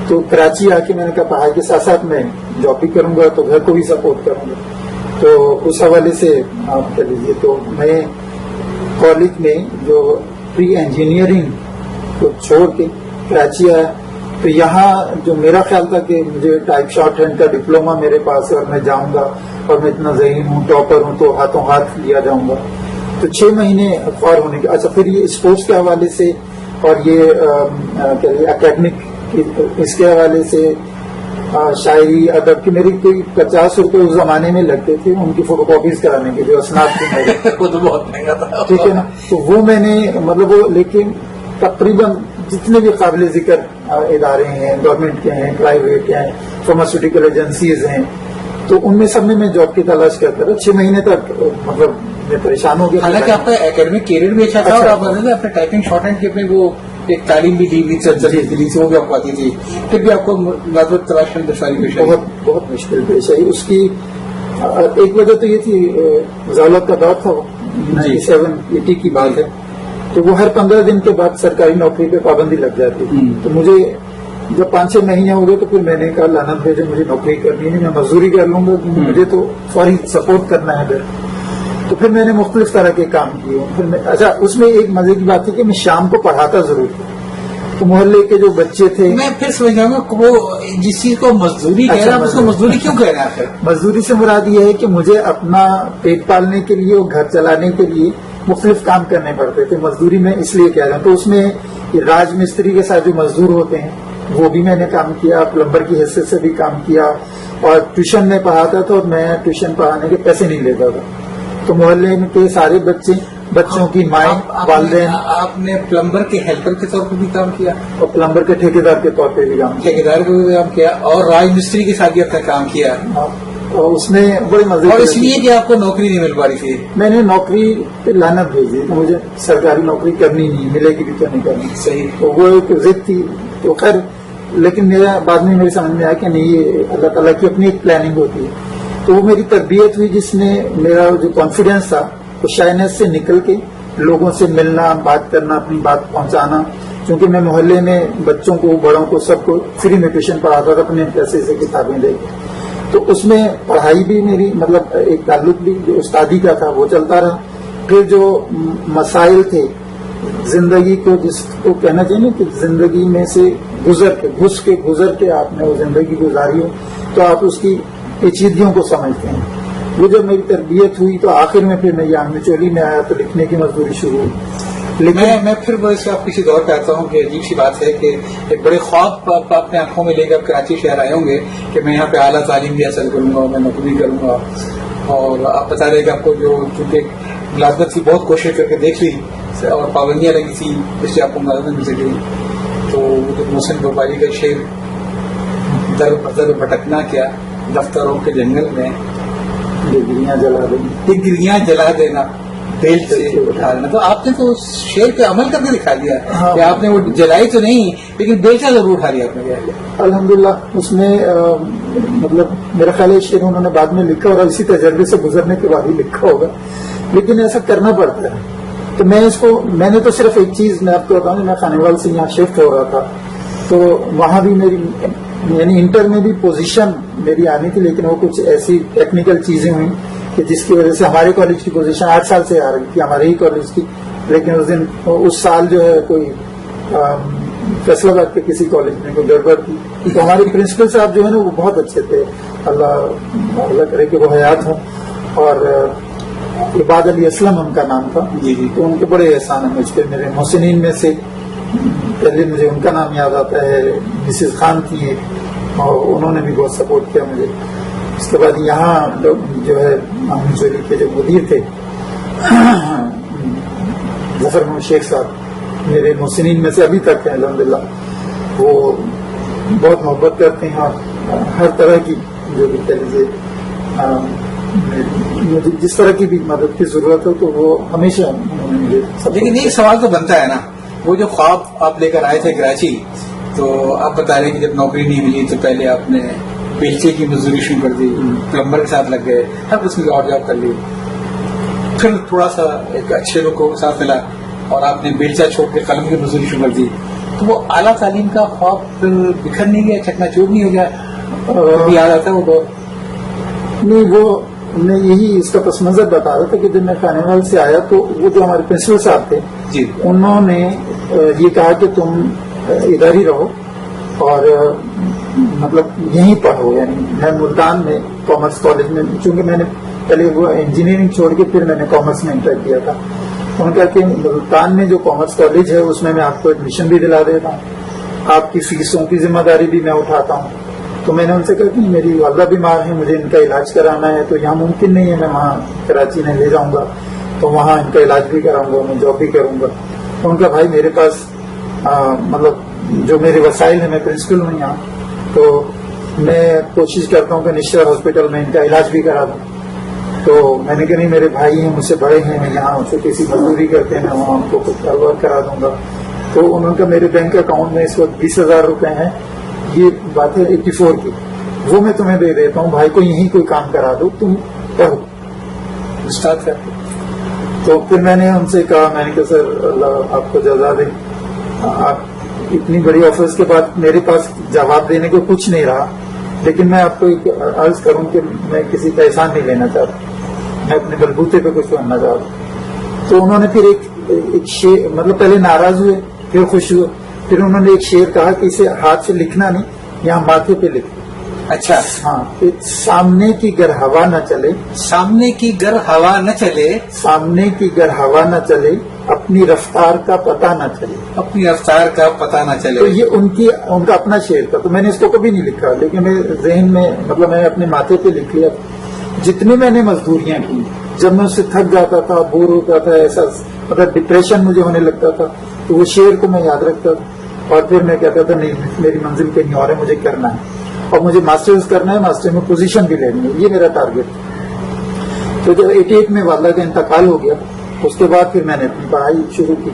تو کراچی آ کے میں نے کہا پڑھائی کے ساتھ ساتھ میں جاب بھی کروں گا تو گھر کو بھی سپورٹ کروں گا، تو اس حوالے سے آپ کہہ لیجیے تو میں کالج میں جو پری انجینئرنگ کو چھوڑ کے کراچی آیا، تو یہاں جو میرا خیال تھا کہ مجھے ٹائپ شارٹ ہینڈ کا ڈپلوما میرے پاس ہے اور میں جاؤں گا اور میں اتنا ذہین ہوں، ٹاپر ہوں، تو ہاتھوں ہاتھ لیا جاؤں گا، تو 6 مہینے اخبار ہونے کے اچھا پھر یہ اسپورٹس کے حوالے سے اور یہ اکیڈمک اس کے حوالے سے شاعری ادب کی میری کوئی 50 روپے اس زمانے میں لگتے تھے ان کی فوٹو کاپیز کرانے کے جو اسناد تھے میرے، وہ تو بہت مہنگا تھا، ٹھیک ہے نا، تو وہ میں نے مطلب وہ، لیکن تقریباً جتنے بھی قابل ذکر ادارے ہیں، گورنمنٹ کے ہیں، پرائیویٹ ہیں، فارماسیوٹیکل ایجنسیز ہیں، تو ان میں سب میں میں جاب کی تلاش کرتا رہا 6 مہینے تک، مطلب میں پریشان ہو گیا۔ حالانکہ آپ کا اکیڈمک کیریئر بھی اچھا تھا، اور آپ اپنے ٹائپنگ شارٹ ہینڈ کی اپنے وہ ایک تعلیم بھی دی دلی سے وہ بھی آپ کو آتی تھی، پھر بھی آپ کو مذہب تلاش میں دشواری پیش آئی؟ بہت مشکل پیش آئی۔ اس کی ایک وجہ تو یہ تھی ضرورت کا دور تھا، وہ 97-80 کی بات ہے، تو وہ ہر 15 دن کے بعد سرکاری نوکری پہ پابندی لگ جاتی تھی، تو مجھے جب 5-6 مہینے ہو گئے تو پھر میں نے کہا لعنت بھیجے، مجھے نوکری کرنی نہیں، میں مزدوری کر لوں گا، مجھے تو فوری سپورٹ کرنا ہے گھر، تو پھر میں نے مختلف طرح کے کام کیے۔ پھر اچھا اس میں ایک مزے کی بات تھی کہ میں شام کو پڑھاتا ضرور تھا، تو محلے کے جو بچے تھے، میں پھر سمجھ جاؤں گا وہ جس چیز کو مزدوری کہہ رہا ہے اس کو مزدوری کیوں کہہ رہے ہیں؟ مزدوری سے مراد یہ ہے کہ مجھے اپنا پیٹ پالنے کے لیے اور گھر چلانے کے لیے مختلف کام کرنے پڑتے تھے، مزدوری میں اس لیے کہہ رہا ہوں۔ تو اس میں راج مستری کے ساتھ جو مزدور ہوتے ہیں وہ بھی میں نے کام کیا، پلمبر کی حیثیت سے بھی کام کیا، اور ٹیوشن میں پڑھاتا تھا اور میں ٹیوشن پڑھانے کے پیسے نہیں لیتا تھا، تو محلے کے سارے بچوں کی مائیں، والدین۔ آپ نے پلمبر کے ہیلپر کے طور پر بھی کام کیا اور پلمبر کے ٹھیکیدار کے طور پہ بھی کام کیا، ٹھیکیدار کو بھی کام کیا، اور راج مستری کے ساتھ بھی اپنا کام کیا، اور اس میں بڑے مزے، اور اس لیے کہ آپ کو نوکری نہیں مل پا رہی تھی؟ میں نے نوکری پہ لعنت بھیجی، مجھے سرکاری نوکری کرنی نہیں، ملے گی بھی تو نہیں کرنی، صحیح، تو وہ ایک ضد تھی، تو خیر لیکن میرا بعد میں میرے سمجھ میں آیا کہ نہیں، یہ اللہ تعالیٰ کی اپنی ایک پلاننگ ہوتی ہے، تو وہ میری تربیت ہوئی جس نے میرا جو کانفیڈینس تھا وہ شائنس سے نکل کے لوگوں سے ملنا، بات کرنا، اپنی بات پہنچانا، کیونکہ میں محلے میں بچوں کو، بڑوں کو، سب کو فری میں ٹیوشن پڑھاتا تھا اپنے پیسے سے، کتابیں دے کے، تو اس میں پڑھائی بھی میری مطلب ایک تعلق بھی جو استادی کا تھا وہ چلتا رہا، پھر جو مسائل تھے زندگی کو، جس کو کہنا چاہیے کہ زندگی میں سے گزر کے آپ نے وہ زندگی گزاری ہو، تو آپ اس کی پیچیدگیوں کو سمجھتے ہیں. وہ جب میری تربیت ہوئی تو آخر میں پھر میں یہاں چولی میں آیا تو لکھنے کی مزدوری شروع ہوئی. لیکن میں پھر اس آپ کسی دور پہ آتا ہوں کہ عجیب سی بات ہے کہ ایک بڑے خواب آپ اپنے آنکھوں میں لے کر کراچی شہر آئے ہوں گے کہ میں یہاں پہ اعلیٰ تعلیم بھی حاصل کروں گا, میں نوکری کروں گا, اور آپ بتا رہے کہ آپ کو جو چونکہ ملازمت کی بہت کوشش کر کے دیکھ لی اور پابندیاں لگی تھی جس سے آپ کو ملازمت مل سکے. تو وہ جو محسن بھوپالی کا شعر در بدر بھٹکنا کیا دفتروں کے جنگل میں ڈگریاں جلا دیں, ڈگریاں جلا دینا بیل سے اٹھا لینا, تو آپ نے تو اس شعر پہ عمل کر کے دکھا دیا کہ آپ نے وہ جلائی تو نہیں لیکن بیلچا ضرور اٹھا لیا آپ نے. الحمدللہ اس میں مطلب میرا خیال ہے شعر انہوں نے بعد میں لکھا اور اسی تجربے سے گزرنے کے بعد ہی لکھا ہوگا, لیکن ایسا کرنا پڑتا ہے. تو میں نے تو صرف ایک چیز میں آپ کو بتاؤں, میں خانیوال سے یہاں شفٹ ہو رہا تھا تو وہاں بھی میری یعنی انٹر میں بھی پوزیشن میری آنی تھی, لیکن وہ کچھ ایسی ٹیکنیکل چیزیں ہوئیں کہ جس کی وجہ سے ہمارے کالج کی پوزیشن 8 سال سے آ رہی تھی ہمارے ہی کالج کی, لیکن اس سال جو ہے کوئی فیصلہ آباد کے کسی کالج میں کوئی گڑبڑ تھی. تو ہمارے پرنسپل صاحب جو ہے نا وہ بہت اچھے تھے, اللہ کرے کہ وہ حیات ہوں, اور عباد علی اسلم ان کا نام تھا. تو ان کے بڑے احسان ہیں مجھ پہ. میرے محسنین میں سے پہلے مجھے ان کا نام یاد آتا ہے, مسز خان تھی اور انہوں نے بھی بہت سپورٹ کیا مجھے. اس کے بعد یہاں جو ہے امین چوری کے جو مدیر تھے ظفر محمد شیخ صاحب, میرے محسنین میں سے ابھی تک ہیں الحمدللہ. وہ بہت محبت کرتے ہیں اور ہر طرح کی جو بھی کہہ لیجیے مجھے جس طرح کی بھی مدد کی ضرورت ہو تو وہ ہمیشہ مجھے. لیکن ایک سوال تو بنتا ہے نا, وہ جو خواب آپ لے کر آئے تھے کراچی, تو آپ بتا رہے کہ جب نوکری نہیں ملی تو پہلے آپ نے بیلچے کی مزدوری شروع کر دی, پلمبر کے ساتھ لگ گئے, ہر قسم کی اور جاب کر لی, پھر تھوڑا سا ایک اچھے لوگ کو ساتھ ملا اور آپ نے بیلچا چھوڑ کے قلم کی مزدوری شروع کر دی. تو وہ اعلیٰ تعلیم کا خواب پھر بکھر نہیں گیا, چکنا چور نہیں ہو گیا؟ یاد آتا ہے وہ دور؟ نہیں, وہ میں یہی اس کا پس منظر بتا رہا تھا کہ جب میں خانیوال سے آیا تو وہ جو ہمارے پرنسپل صاحب تھے جی, انہوں نے یہ کہا کہ تم ادھر ہی رہو اور مطلب یہیں پڑھو. یعنی میں ملتان میں کامرس کالج میں, چونکہ میں نے پہلے وہ انجینئرنگ چھوڑ کے پھر میں نے کامرس میں انٹر کیا تھا, انہوں نے کہا کہ ملتان میں جو کامرس کالج ہے اس میں آپ کو ایڈمیشن بھی دلا دیتا ہوں, آپ کی فیسوں کی ذمہ داری بھی میں اٹھاتا ہوں. تو میں نے ان سے کہا کہ میری والدہ بیمار ہیں, مجھے ان کا علاج کرانا ہے, تو یہاں ممکن نہیں ہے میں وہاں کراچی میں لے جاؤں گا تو وہاں ان کا علاج بھی کراؤں گا, میں جاب بھی کروں گا. تو ان کا بھائی میرے پاس مطلب جو میرے وسائل ہیں, میں پرنسپل ہوں یہاں, تو میں کوشش کرتا ہوں کہ نشتر ہاسپٹل میں ان کا علاج بھی کرا دوں. تو میں نے کہا نہیں, میرے بھائی ہیں مجھ سے بڑے ہیں, میں یہاں چھوٹی سی مزدوری کرتے ہیں, میں وہاں ان کو کچھ کاروبار کرا دوں گا. تو انہوں نے میرے بینک اکاؤنٹ میں اس وقت 20,000 روپے ہیں, یہ بات ہے 84 کی, وہ میں تمہیں دے دیتا ہوں, بھائی کو یہیں کوئی کام کرا دو, تم پڑھو اسٹارٹ کر. تو پھر میں نے ان سے کہا, میں نے کہا سر اللہ آپ کو جزا دے, آپ اتنی بڑی آفرز کے بعد میرے پاس جواب دینے کو کچھ نہیں رہا, لیکن میں آپ کو ایک عرض کروں کہ میں کسی کا احسان نہیں لینا چاہتا, میں اپنے بلبوتے پہ کچھ کرنا چاہتا ہوں. تو انہوں نے پھر ایک شعر, مطلب پہلے ناراض ہوئے پھر خوش ہوئے, پھر انہوں نے ایک شعر کہا کہ اسے ہاتھ سے لکھنا نہیں, یہاں ماتھے پہ لکھ. اچھا, ہاں, سامنے کی گر ہوا نہ چلے, سامنے کی گر ہوا نہ چلے, سامنے کی گر ہوا نہ چلے, اپنی رفتار کا پتہ نہ چلے, اپنی رفتار کا پتہ نہ چلے. تو یہ ان کا اپنا شعر تھا. تو میں نے اس کو کبھی نہیں لکھا, لیکن میرے ذہن میں مطلب میں اپنے ماتھے پہ لکھ لیا. جتنی میں نے مزدوریاں کی, جب میں اس سے تھک جاتا تھا, بور ہوتا تھا, ایسا مطلب ڈپریشن مجھے ہونے لگتا تھا, تو وہ شعر کو میں یاد رکھتا تھا اور پھر میں کہتا تھا نہیں, میری منزل کہیں اور ہے, مجھے کرنا ہے اور مجھے ماسٹرز کرنا ہے, ماسٹر میں پوزیشن بھی لینی ہے, یہ میرا ٹارگیٹ تھا. تو جب 88 میں والدہ کا انتقال ہو گیا, اس کے بعد پھر میں نے اپنی پڑھائی شروع کی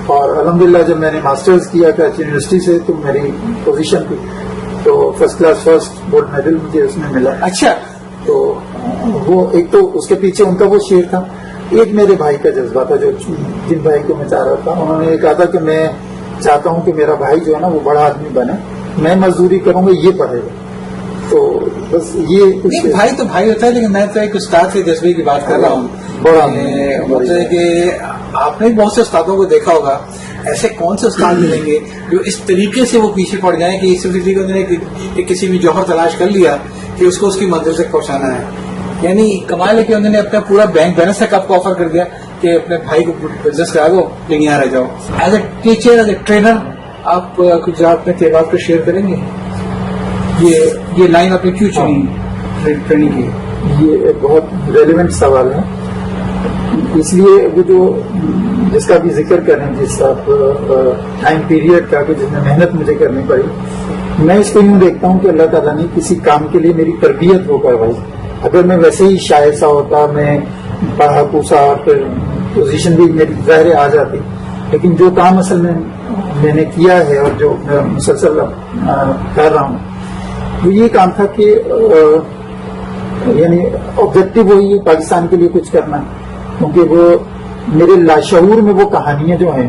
اور الحمدللہ جب میں نے ماسٹرز کیا کراچی یونیورسٹی سے تو میری پوزیشن تھی, تو first class first gold medal مجھے اس میں ملا. اچھا, تو وہ ایک تو اس کے پیچھے ان کا وہ شعر تھا, ایک میرے بھائی کا جذبہ تھا, جو جن بھائی کو میں چاہ رہا تھا, انہوں نے یہ کہا تھا کہ میں چاہتا ہوں کہ میرا بھائی جو ہے نا وہ بڑا آدمی بنے, میں مزدوری کروں گا, یہ پڑھے گا. تو بس یہ بھائی تو بھائی ہوتا ہے, لیکن میں تو ایک استاد کے جذبے کی بات کر رہا ہوں. مطلب ہے کہ آپ نے بہت سے استادوں کو دیکھا ہوگا, ایسے کون سے استاد ملیں گے جو اس طریقے سے وہ پیچھے پڑ جائیں کہ اس طریقے سے کسی بھی جوہر تلاش کر لیا کہ اس کو اس کی منزل تک پہنچانا ہے. یعنی کمال ہے کہ انہوں نے اپنا پورا بینک بیلنس تک آپ کو آفر کر دیا کہ اپنے بھائی کو بزنس کرا دو لیکن یہاں رہ جاؤ. As a teacher as a trainer آپ کچھ اپنے تجربات کو شیئر کریں گے؟ یہ لائن آپ نے کیوں چنی ٹریننگ کی؟ یہ بہت ریلیونٹ سوال ہے. اس لیے وہ جو جس کا بھی ذکر کریں جس ٹائم پیریڈ کا کہ جس میں محنت مجھے کرنی پڑی, میں اس کو یوں دیکھتا ہوں کہ اللہ تعالیٰ نے کسی کام کے لیے میری تربیت وہ کروائی. اگر میں ویسے ہی شاعر سا ہوتا, میں پڑھا پوسا اور پھر پوزیشن بھی میری ظاہر آ جاتی, لیکن جو کام اصل میں نے کیا ہے اور جو میں مسلسل کر رہا ہوں وہ یہ کام تھا کہ یعنی آبجیکٹو وہی ہے پاکستان کے لیے کچھ کرنا, کیونکہ وہ میرے لاشعور میں وہ کہانیاں جو ہیں,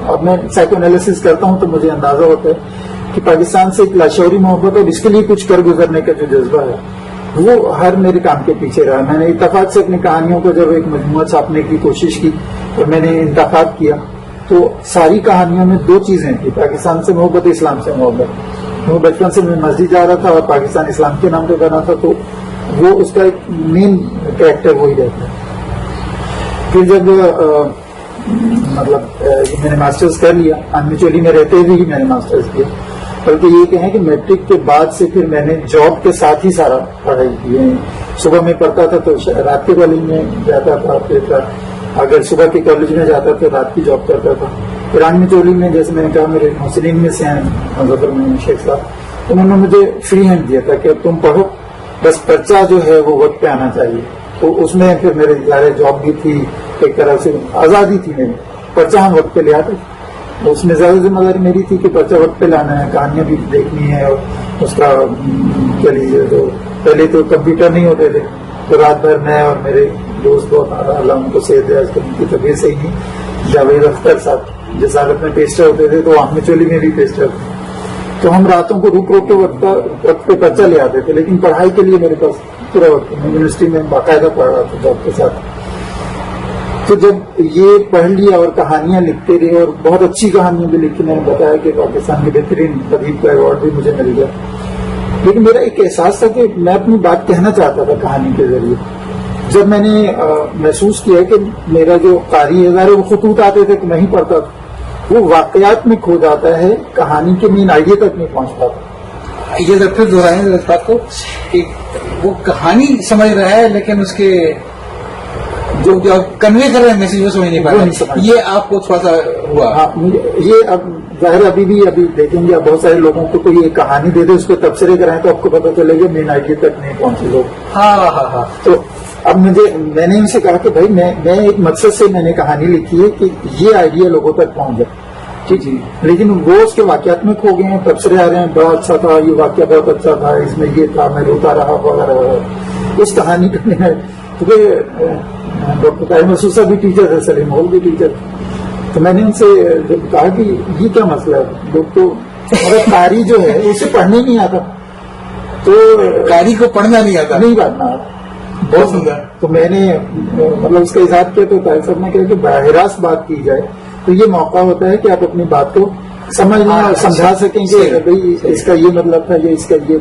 اب میں سائیکو انالیسس کرتا ہوں تو مجھے اندازہ ہوتا ہے کہ پاکستان سے ایک لاشعوری محبت اور اس کے لیے کچھ کر گزرنے کا جو جذبہ ہے وہ ہر میرے کام کے پیچھے رہا. میں نے اتفاق سے اپنی کہانیوں کو جب ایک مجموعہ چھاپنے کی کوشش کی اور میں نے انتخاب کیا تو ساری کہانیوں میں دو چیزیں تھیں, پاکستان سے محبت, اسلام سے محبت. وہ بچپن سے میں مسجد جا رہا تھا اور پاکستان اسلام کے نام پہ بنا تھا تو وہ اس کا ایک مین کریکٹر وہی رہتا ہے. پھر جب مطلب میں نے ماسٹرز کر لیا, آنمی چولی میں رہتے ہوئے ہی میں نے ماسٹرز کیا, بلکہ یہ کہیں کہ میٹرک کے بعد سے پھر میں نے جاب کے ساتھ ہی سارا پڑھائی کی ہے. صبح میں پڑھتا تھا تو رات کے کالج میں جاتا تھا, پھر اگر صبح کے کالج میں جاتا تو رات کی جاب کرتا تھا. پھر آنمی چولی میں جیسے میں نے کہا میرے محسنین میں سے ہیں ظفر میں شیخ صاحب, انہوں نے مجھے فری ہینڈ دیا تھا کہ اب تم پڑھو, بس پرچہ جو ہے وہ وقت پہ آنا چاہیے. تو اس میں پھر میرے ظاہر جاب بھی تھی, ایک طرح سے آزادی تھی میری, پرچہ ہم وقت پہ لے آتے. اس میں زیادہ ذمہ داری میری تھی کہ پرچہ وقت پہ لانا ہے, کہانیاں بھی دیکھنی ہے, اور اس کا کیا لیجیے تو پہلے تو کمپیوٹر نہیں ہوتے تھے تو رات بھر میں اور میرے دوست بہت اللہ ان کو صحت ہے, آج کل ان کی طبیعت صحیح نہیں, جاوید اختر صاحب جس حالت میں پیسٹر ہوتے تھے تو آنمی چولی میں بھی پیسٹر تھے, تو ہم راتوں کو روک روک کے وقت پہ پرچہ لے آتے تھے. لیکن پڑھائی کے لیے میرے پاس پورا وقت, میں یونیورسٹی میں باقاعدہ پڑھ رہا تھا جاب کے ساتھ. تو جب یہ پڑھ لیا اور کہانیاں لکھتے رہے اور بہت اچھی کہانیاں بھی لکھی, میں نے بتایا کہ پاکستان کے بہترین ادیب کا ایوارڈ بھی مجھے مل گیا. لیکن میرا ایک احساس تھا کہ میں اپنی بات کہنا چاہتا تھا کہانی کے ذریعے. جب میں نے محسوس کیا کہ میرا جو قاری ہے وہ خطوط آتے تھے کہ نہیں پڑھتا تھا, وہ واقعات میں کھو جاتا ہے, کہانی کے مین آئیڈیا تک نہیں پہنچ پاتا. یہ ضرور دہرائیں اس بات کو کہ وہ کہانی سمجھ رہا ہے لیکن اس کے جو کنوے کر رہے ہیں میسج وہ سمجھ نہیں پا رہا. یہ آپ کو تھوڑا سا ہوا؟ یہ اب ظاہر ابھی دیکھیں گے, اب بہت سارے لوگوں کو کوئی ایک کہانی دے دے, اس پہ تبصرے کرائیں تو آپ کو پتا چلے گا مین آئیڈیا تک نہیں پہنچے لوگ. ہاں. تو اب میں نے ان سے کہا کہ بھائی میں ایک مقصد سے میں نے کہانی لکھی ہے کہ یہ آئیڈیا لوگوں تک پہنچ جائے. جی. لیکن وہ اس کے واقعات میں کھو گئے ہیں, تبصرے آ رہے ہیں بڑا اچھا تھا, یہ واقعہ بہت اچھا تھا, اس میں یہ تھا, میں روتا رہا وغیرہ وغیرہ. اس کہانی کا کیونکہ ڈاکٹر طاہر مسعود صاحب بھی ٹیچر ہے, سلیم ہال بھی ٹیچر, تو میں نے ان سے جب کہا کہ یہ کیا مسئلہ ہے, لوگ تو مگر قاری جو ہے اسے پڑھنے نہیں آتا, تو قاری کو پڑھنا نہیں آتا, نہیں پڑھنا آتا. بہت سندر. تو میں نے مطلب اس کا اظہار کیا تو طاہر صاحب نے کہا کہ براہ راست بات کی جائے تو یہ موقع ہوتا ہے کہ آپ اپنی بات کو سمجھنا اور سمجھا سکیں کہ بھائی اس کا یہ مطلب تھا, یہ اس کا یہ.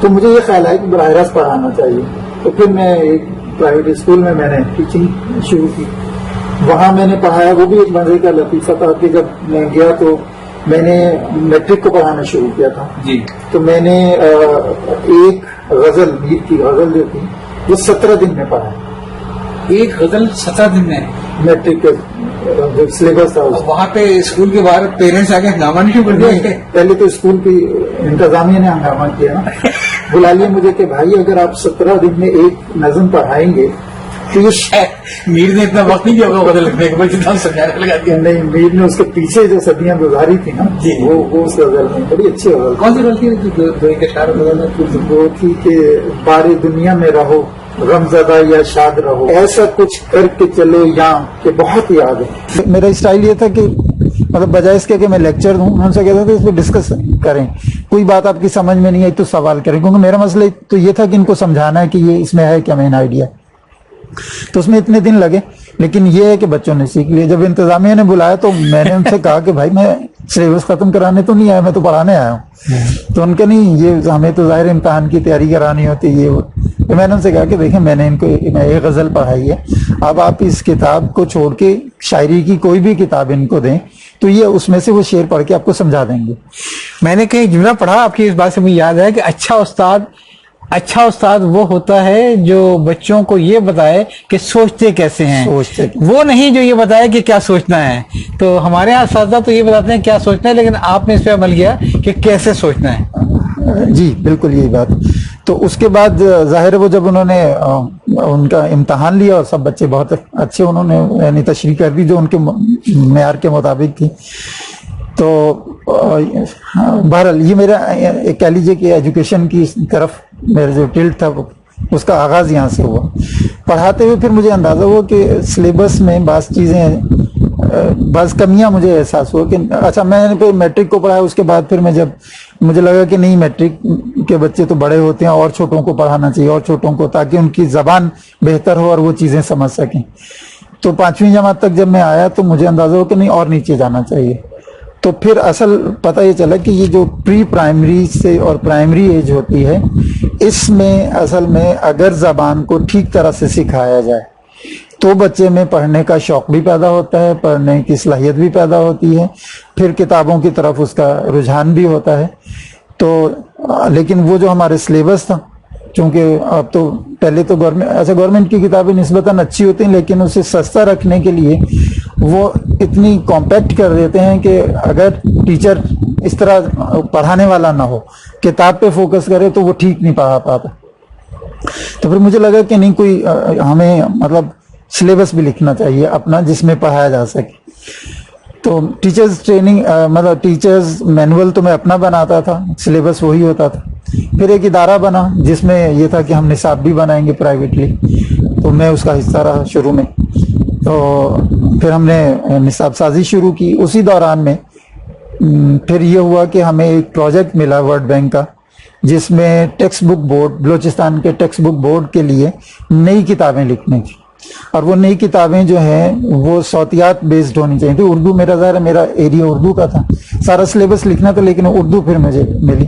تو مجھے یہ خیال ہے کہ براہ راست پڑھانا چاہیے. تو پھر میں ایک پرائیویٹ اسکول میں نے ٹیچنگ شروع کی, وہاں میں نے پڑھایا. وہ بھی ایک مزے کا لطیفہ تھا کہ جب میں گیا تو میں نے میٹرک کو پڑھانا شروع کیا تھا. جی. تو میں نے ایک غزل, میر کی غزل جو تھی وہ 17 دن میں پڑھا. ایک غزل 17 دن میں؟ میٹرک کا جو سلیبس تھا. وہاں پہ اسکول کے باہر پیرنٹس آ کے ہنگامہ نہیں شروع کر دیا؟ پہلے تو اسکول کی انتظامیہ نے ہنگامہ کیا نا, بلا لیا مجھے کہ بھائی اگر آپ 17 دن میں ایک نظم پڑھائیں گے تو یہ میر نے اتنا وقت نہیں کیا ہوگا غزل لکھنے کے بعد سمجھانے لگا دیا. نہیں, میر نے اس کے پیچھے جو صدیاں گزاری تھی نا وہ اس غزل میں بڑی اچھی غزل. کون سی غزل تھی؟ دو ایک اشعار غزل وہ تھی کہ بارے دنیا میں رہو غم زدہ یا شاد رہو, ایسا کچھ کر کے چلو یہاں کہ بہت یاد ہے. میرا اسٹائل یہ تھا کہ مطلب بجائے اس کے کہ میں لیکچر دوں, ہم سے کہتے تھے اس پہ ڈسکس کریں, کوئی بات آپ کی سمجھ میں نہیں آئی تو سوال کریں, کیونکہ میرا مسئلہ تو یہ تھا کہ ان کو سمجھانا ہے کہ یہ اس میں ہے کیا مین آئیڈیا. تو اس میں اتنے دن لگے. لیکن یہ ہے کہ بچوں نے سیکھ لیا. جب انتظامیہ نے بلایا تو میں نے ان سے کہا کہ بھائی میں سلیبس ختم کرانے تو نہیں آیا, میں تو پڑھانے آیا ہوں. تو ان کے نہیں, یہ ہمیں تو ظاہر امتحان کی تیاری کرانی ہوتی ہے. یہ تو میں نے ان سے کہا کہ دیکھیں میں نے ان کو ایک غزل پڑھائی ہے, اب آپ اس کتاب کو چھوڑ کے شاعری کی کوئی بھی کتاب ان کو دیں تو یہ اس میں سے وہ شعر پڑھ کے آپ کو سمجھا دیں گے. میں نے کہیں جملہ پڑھا آپ کی اس بات سے مجھے یاد ہے کہ اچھا استاد وہ ہوتا ہے جو بچوں کو یہ بتائے کہ سوچتے کیسے ہیں, وہ نہیں جو یہ بتائے کہ کیا سوچنا ہے. تو ہمارے یہاں اساتذہ تو یہ بتاتے ہیں کیا سوچنا ہے, لیکن آپ نے اس پہ عمل کیا کہ کیسے سوچنا ہے. جی بالکل یہی بات. تو اس کے بعد ظاہر ہے وہ جب انہوں نے ان کا امتحان لیا اور سب بچے بہت اچھے انہوں نے یعنی تشریح کر دی جو ان کے معیار کے مطابق تھی. تو بہرحال یہ میرا کہہ لیجیے کہ ایجوکیشن کی طرف میرا جو ٹلٹ تھا اس کا آغاز یہاں سے ہوا. پڑھاتے ہوئے پھر مجھے اندازہ ہوا کہ سلیبس میں بعض چیزیں, بعض کمیاں مجھے احساس ہوا کہ اچھا میں نے پھر میٹرک کو پڑھا. اس کے بعد پھر میں جب مجھے لگا کہ نہیں میٹرک کے بچے تو بڑے ہوتے ہیں اور چھوٹوں کو پڑھانا چاہیے اور چھوٹوں کو, تاکہ ان کی زبان بہتر ہو اور وہ چیزیں سمجھ سکیں. تو 5ویں جماعت تک جب میں آیا تو مجھے اندازہ ہوا کہ نہیں اور نیچے جانا چاہیے. تو پھر اصل پتہ یہ چلا کہ یہ جو پری پرائمری سے اور پرائمری ایج ہوتی ہے اس میں اصل میں اگر زبان کو ٹھیک طرح سے سکھایا جائے تو بچے میں پڑھنے کا شوق بھی پیدا ہوتا ہے, پڑھنے کی صلاحیت بھی پیدا ہوتی ہے, پھر کتابوں کی طرف اس کا رجحان بھی ہوتا ہے. تو لیکن وہ جو ہمارے سلیبس تھا, چونکہ اب تو پہلے تو گورنمنٹ کی کتابیں نسبتاً اچھی ہوتی ہیں لیکن اسے سستا رکھنے کے لیے وہ اتنی کمپیکٹ کر دیتے ہیں کہ اگر ٹیچر اس طرح پڑھانے والا نہ ہو, کتاب پہ فوکس کرے تو وہ ٹھیک نہیں پڑھا پاتا. تو پھر مجھے لگا کہ نہیں کوئی ہمیں مطلب سلیبس بھی لکھنا چاہیے اپنا جس میں پڑھایا جا سکے. تو ٹیچرز ٹریننگ مطلب ٹیچرز مینول تو میں اپنا بناتا تھا, سلیبس وہی ہوتا تھا. پھر ایک ادارہ بنا جس میں یہ تھا کہ ہم نصاب بھی بنائیں گے پرائیویٹلی, تو میں اس کا حصہ رہا شروع میں. تو پھر ہم نے نصاب سازی شروع کی. اسی دوران میں پھر یہ ہوا کہ ہمیں ایک پروجیکٹ ملا ورلڈ بینک کا جس میں ٹیکسٹ بک بورڈ, بلوچستان کے ٹیکسٹ بک بورڈ کے لیے نئی کتابیں لکھنے کی, اور وہ نئی کتابیں جو ہیں وہ صوتیات بیسڈ ہونی چاہیے. تو اردو میرا ظاہر ہے میرا ایریا اردو کا تھا, سارا سلیبس لکھنا تھا لیکن اردو پھر مجھے ملی.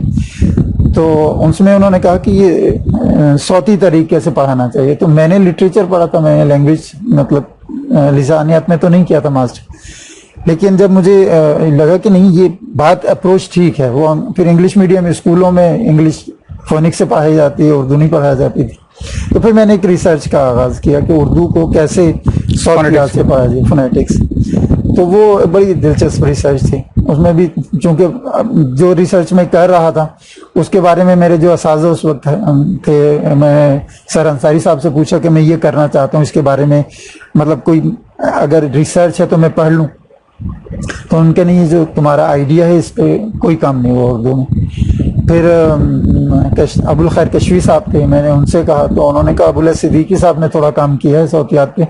تو اس میں انہوں نے کہا کہ یہ صوتی طریقے سے پڑھانا چاہیے. تو میں نے لٹریچر پڑھا تھا, میں نے لینگویج مطلب لسانیات میں تو نہیں کیا تھا ماسٹر, لیکن جب مجھے لگا کہ نہیں یہ بات اپروچ ٹھیک ہے. وہ پھر انگلش میڈیم اسکولوں میں انگلش فونک سے پڑھائی جاتی ہے, اردو نہیں پڑھائی جاتی تھی. تو پھر میں نے ایک ریسرچ کا آغاز کیا کہ اردو کو کیسے صوتیات سے پڑھا جائے, فونیٹکس. تو وہ بڑی دلچسپ ریسرچ تھی. اس میں بھی چونکہ جو ریسرچ میں کر رہا تھا اس کے بارے میں میرے جو اساتذہ اس وقت تھے, میں سر انصاری صاحب سے پوچھا کہ میں یہ کرنا چاہتا ہوں, اس کے بارے میں مطلب کوئی اگر ریسرچ ہے تو میں پڑھ لوں. تو ان کے نہیں, جو تمہارا آئیڈیا ہے اس پہ کوئی کام نہیں ہوا اردو میں. پھر ابو الخیر کشوی صاحب تھے, میں نے ان سے کہا تو انہوں نے کہا ابو صدیقی صاحب نے تھوڑا کام کیا ہے صوتیات پہ,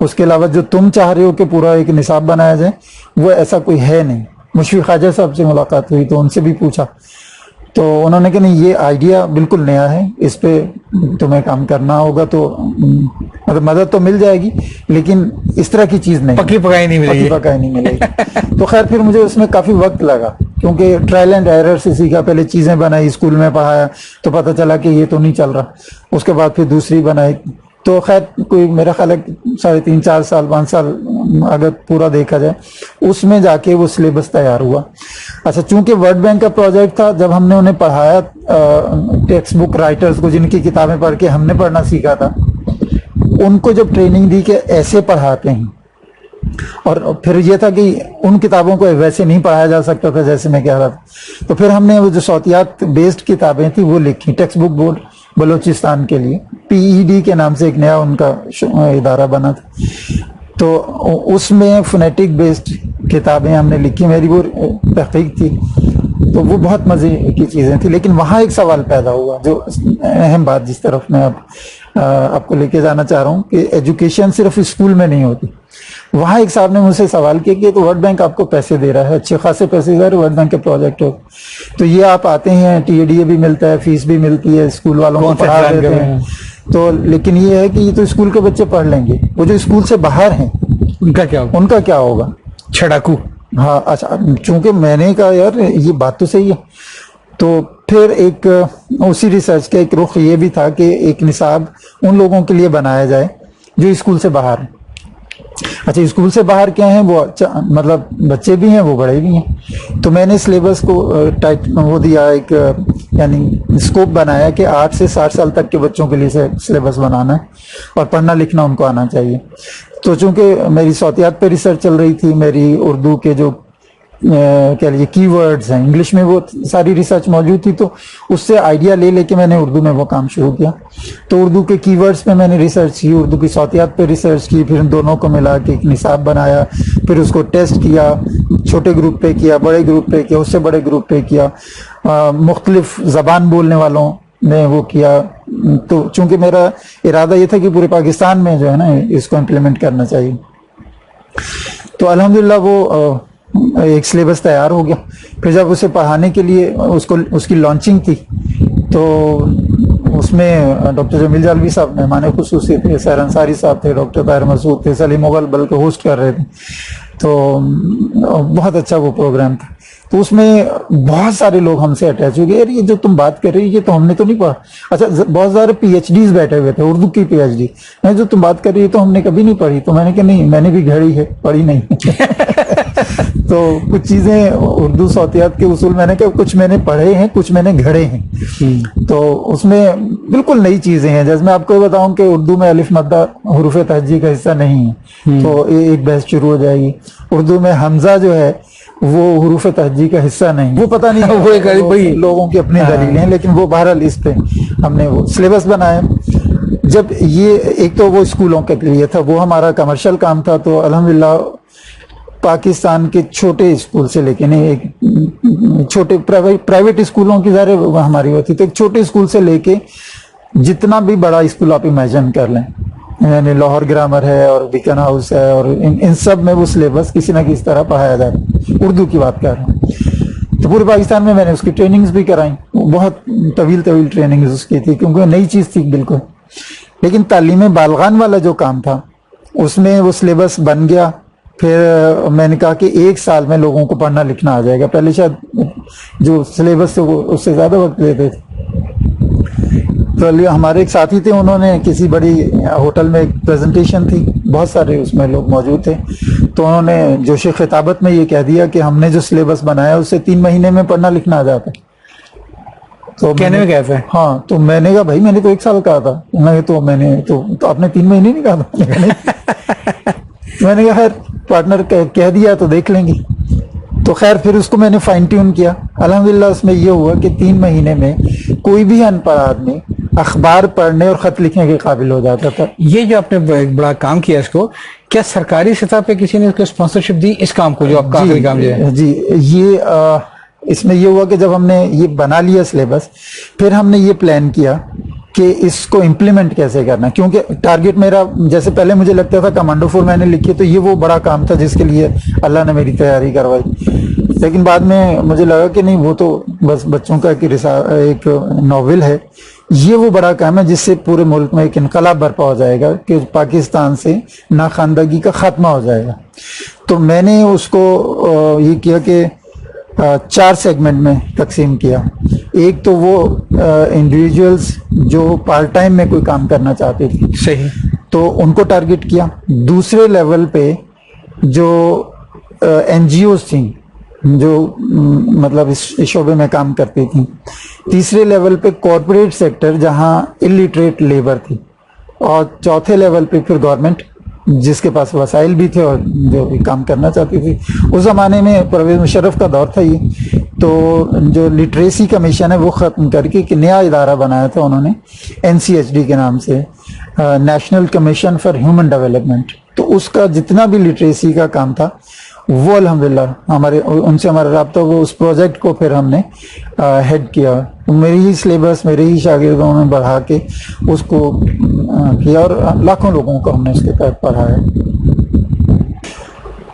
اس کے علاوہ جو تم چاہ رہے ہو کہ پورا ایک نصاب بنایا جائے وہ ایسا کوئی ہے نہیں. مشفق خواجہ صاحب سے ملاقات ہوئی تو ان سے بھی پوچھا تو انہوں نے کہا نہیں یہ آئیڈیا بالکل نیا ہے, اس پہ تمہیں کام کرنا ہوگا. تو مطلب مدد تو مل جائے گی لیکن اس طرح کی چیز نہیں, پکی پکائی نہیں ملے گی. تو خیر پھر مجھے اس میں کافی وقت لگا کیونکہ ٹرائل اینڈ ایرر سے سیکھا. پہلے چیزیں بنائی, اسکول میں پڑھایا تو پتہ چلا کہ یہ تو نہیں چل رہا. اس کے بعد پھر دوسری بنائی. تو خیر کوئی میرا خیال ہے 3.5 سال 5 سال اگر پورا دیکھا جائے اس میں جا کے وہ سلیبس تیار ہوا. اچھا چونکہ ورلڈ بینک کا پروجیکٹ تھا, جب ہم نے انہیں پڑھایا ٹیکسٹ بک رائٹرز کو جن کی کتابیں پڑھ کے ہم نے پڑھنا سیکھا تھا, ان کو جب ٹریننگ دی کہ ایسے پڑھاتے ہیں, اور پھر یہ تھا کہ ان کتابوں کو ویسے نہیں پڑھایا جا سکتا تھا جیسے میں کہہ رہا تھا. تو پھر ہم نے وہ جو صوتیات بیسڈ کتابیں تھیں وہ لکھی ٹیکسٹ بک بورڈ بلوچستان کے لیے, PED کے نام سے ایک نیا ان کا ادارہ بنا تھا. تو اس میں فونیٹک بیسڈ کتابیں ہم نے لکھی, میری وہ تحقیق تھی. تو وہ بہت مزے کی چیزیں تھیں. لیکن وہاں ایک سوال پیدا ہوا, جو اہم بات جس طرف میں آپ کو لے کے جانا چاہ رہا ہوں, کہ ایجوکیشن صرف اسکول میں نہیں ہوتی. وہاں ایک صاحب نے مجھ سے سوال کیا کہ تو ورلڈ بینک آپ کو پیسے دے رہا ہے, اچھے خاصے پیسے دے رہا ہے, ورلڈ بینک کے پروجیکٹ ہو, تو یہ آپ آتے ہیں TADA بھی ملتا ہے, فیس بھی ملتی ہے, اسکول والوں کو پڑھا دیتے ہیں, تو لیکن یہ ہے کہ یہ تو اسکول کے بچے پڑھ لیں گے، وہ جو اسکول سے باہر ہیں ان کا کیا ہوگا؟ ان کا کیا ہوگا؟ چھڑاکو. ہاں اچھا، چونکہ میں نے کہا یار یہ بات تو صحیح ہے، تو پھر ایک اسی ریسرچ کا ایک رخ یہ بھی تھا کہ ایک نصاب ان لوگوں کے لیے بنایا جائے جو اسکول سے باہر ہیں. اچھا اسکول سے باہر کیا ہیں؟ وہ مطلب بچے بھی ہیں، وہ بڑے بھی ہیں. تو میں نے سلیبس کو وہ دیا، ایک یعنی اسکوپ بنایا کہ 8 سے 60 سال تک کے بچوں کے لیے سلیبس بنانا ہے اور پڑھنا لکھنا ان کو آنا چاہیے. تو چونکہ میری صوتیات پہ ریسرچ چل رہی تھی، میری اردو کے جو کہہ لیجیے کی ورڈز ہیں انگلش میں وہ ساری ریسرچ موجود تھی، تو اس سے آئیڈیا لے کے میں نے اردو میں وہ کام شروع کیا. تو اردو کے کی ورڈز پہ میں نے ریسرچ کی، اردو کی صوتیات پہ ریسرچ کی، پھر ان دونوں کو ملا کے ایک نصاب بنایا، پھر اس کو ٹیسٹ کیا، چھوٹے گروپ پہ کیا، بڑے گروپ پہ کیا، اس سے بڑے گروپ پہ کیا، مختلف زبان بولنے والوں نے وہ کیا. تو چونکہ میرا ارادہ یہ تھا کہ پورے پاکستان میں جو ہے نا اس کو امپلیمنٹ کرنا چاہیے، تو الحمدللہ وہ ایک سلیبس تیار ہو گیا. پھر جب اسے پڑھانے کے لیے اس کی لانچنگ تھی، تو اس میں ڈاکٹر جمیل جالوی صاحب مہمان خصوصی تھے، سیر انصاری صاحب تھے، ڈاکٹر طاہر مسعود تھے، سلیم مغل بلکہ ہوسٹ کر رہے تھے. تو بہت اچھا وہ پروگرام تھا. تو اس میں بہت سارے لوگ ہم سے اٹیچ ہو گئے، یار یہ جو تم بات کر رہی ہے یہ تو ہم نے تو نہیں پڑھا. اچھا بہت سارے پی ایچ ڈیز بیٹھے ہوئے تھے، اردو کی پی ایچ ڈی، جو تم بات کر رہی ہے تو ہم نے کبھی نہیں پڑھی. تو میں نے کہا نہیں، میں نے بھی گھڑی ہے، پڑھی نہیں. تو کچھ چیزیں اردو صوتیات کے اصول میں نے کہا کچھ میں نے پڑھے ہیں، کچھ میں نے گھڑے ہیں. تو اس میں بالکل نئی چیزیں ہیں. جیسے میں آپ کو بتاؤں کہ اردو میں الف مدہ حروف تہجی کا حصہ نہیں ہے، تو ایک بحث شروع ہو جائے گی. اردو میں حمزہ جو ہے وہ حروف تہجی کا حصہ نہیں، وہ پتہ نہیں وہ لوگوں کی اپنی دلیلیں ہیں، لیکن وہ بہرحال اس پہ ہم نے وہ سلیبس بنایا. جب یہ ایک تو وہ اسکولوں کے لیے تھا، وہ ہمارا کمرشل کام تھا. تو الحمدللہ پاکستان کے چھوٹے اسکول سے لے کے نہیں، ایک چھوٹے پرائیویٹ اسکولوں کی ظاہر ہماری ہوتی، تو ایک چھوٹے اسکول سے لے کے جتنا بھی بڑا اسکول آپ امیجن کر لیں، یعنی لاہور گرامر ہے اور بیکن ہاؤس ہے، اور ان سب میں وہ سلیبس کسی نہ کسی طرح پڑھایا جاتا ہے. اردو کی بات کر رہا ہوں. تو پورے پاکستان میں نے اس کی ٹریننگز بھی کرائیں، بہت طویل ٹریننگز اس کی تھی، کیونکہ نئی چیز تھی بالکل. لیکن تعلیم بالغان والا جو کام تھا اس میں وہ سلیبس بن گیا. پھر میں نے کہا کہ 1 سال میں لوگوں کو پڑھنا لکھنا آ جائے گا. پہلے شاید جو سلیبس تھے وہ اس سے زیادہ وقت لیتے تھے. تو ہمارے ایک ساتھی تھے، انہوں نے کسی بڑی ہوٹل میں ایک پریزنٹیشن تھی، بہت سارے اس میں لوگ موجود تھے، تو انہوں نے جوش خطابت میں یہ کہہ دیا کہ ہم نے جو سلیبس بنایا اس سے 3 مہینے میں پڑھنا لکھنا آ جاتا ہے. تو کہنے میں کیسے؟ ہاں، تو میں نے کہا بھائی میں نے تو 1 سال کہا تھا. تو میں نے تو آپ نے 3 مہینے نہیں کہا تھا. میں نے کہا خیر پارٹنر کہہ دیا تو دیکھ لیں گے. تو خیر پھر اس کو میں نے فائن ٹیون کیا. الحمدللہ اس میں یہ ہوا کہ 3 مہینے میں کوئی بھی ان پڑھ آدمی اخبار پڑھنے اور خط لکھنے کے قابل ہو جاتا تھا. یہ جو آپ نے ایک بڑا کام کیا، اس کو کیا سرکاری سطح پہ کسی نے اس کو اسپانسرشپ دی اس کام کو جو آپ کا آخری کام جو ہے؟ جی، یہ اس میں یہ ہوا کہ جب ہم نے یہ بنا لیا سلیبس، پھر ہم نے یہ پلان کیا کہ اس کو امپلیمنٹ کیسے کرنا. کیونکہ ٹارگٹ میرا، جیسے پہلے مجھے لگتا تھا کمانڈو 4 میں نے لکھی تو یہ وہ بڑا کام تھا جس کے لیے اللہ نے میری تیاری کروائی. لیکن بعد میں مجھے لگا کہ نہیں، وہ تو بس بچوں کا ایک ناول ہے. یہ وہ بڑا کام ہے جس سے پورے ملک میں ایک انقلاب برپا ہو جائے گا کہ پاکستان سے ناخواندگی کا خاتمہ ہو جائے گا. تو میں نے اس کو یہ کیا کہ 4 سیگمنٹ میں تقسیم کیا. ایک تو وہ انڈیویجولز جو پارٹ ٹائم میں کوئی کام کرنا چاہتے تھے، صحیح، تو ان کو ٹارگٹ کیا. دوسرے لیول پہ جو این جی اوز تھیں جو مطلب اس شعبے میں کام کرتی تھیں. تیسرے لیول پہ کارپوریٹ سیکٹر جہاں الٹریٹ لیبر تھی. اور چوتھے لیول پہ پھر گورنمنٹ جس کے پاس وسائل بھی تھے اور جو بھی کام کرنا چاہتی تھی. اس زمانے میں پرویز مشرف کا دور تھا یہ. تو جو لٹریسی کمیشن ہے وہ ختم کر کے ایک نیا ادارہ بنایا تھا انہوں نے NCHD کے نام سے، national commission for human development. تو اس کا جتنا بھی لٹریسی کا کام تھا وہ الحمدللہ ان سے ہمارا رابطہ، وہ اس پروجیکٹ کو پھر ہم نے ہیڈ کیا. میری ہی سلیبس میرے ہی شاگردوں میں بڑھا کے اس کو کیا، اور لاکھوں لوگوں کو ہم نے اس کے تحت پڑھایا.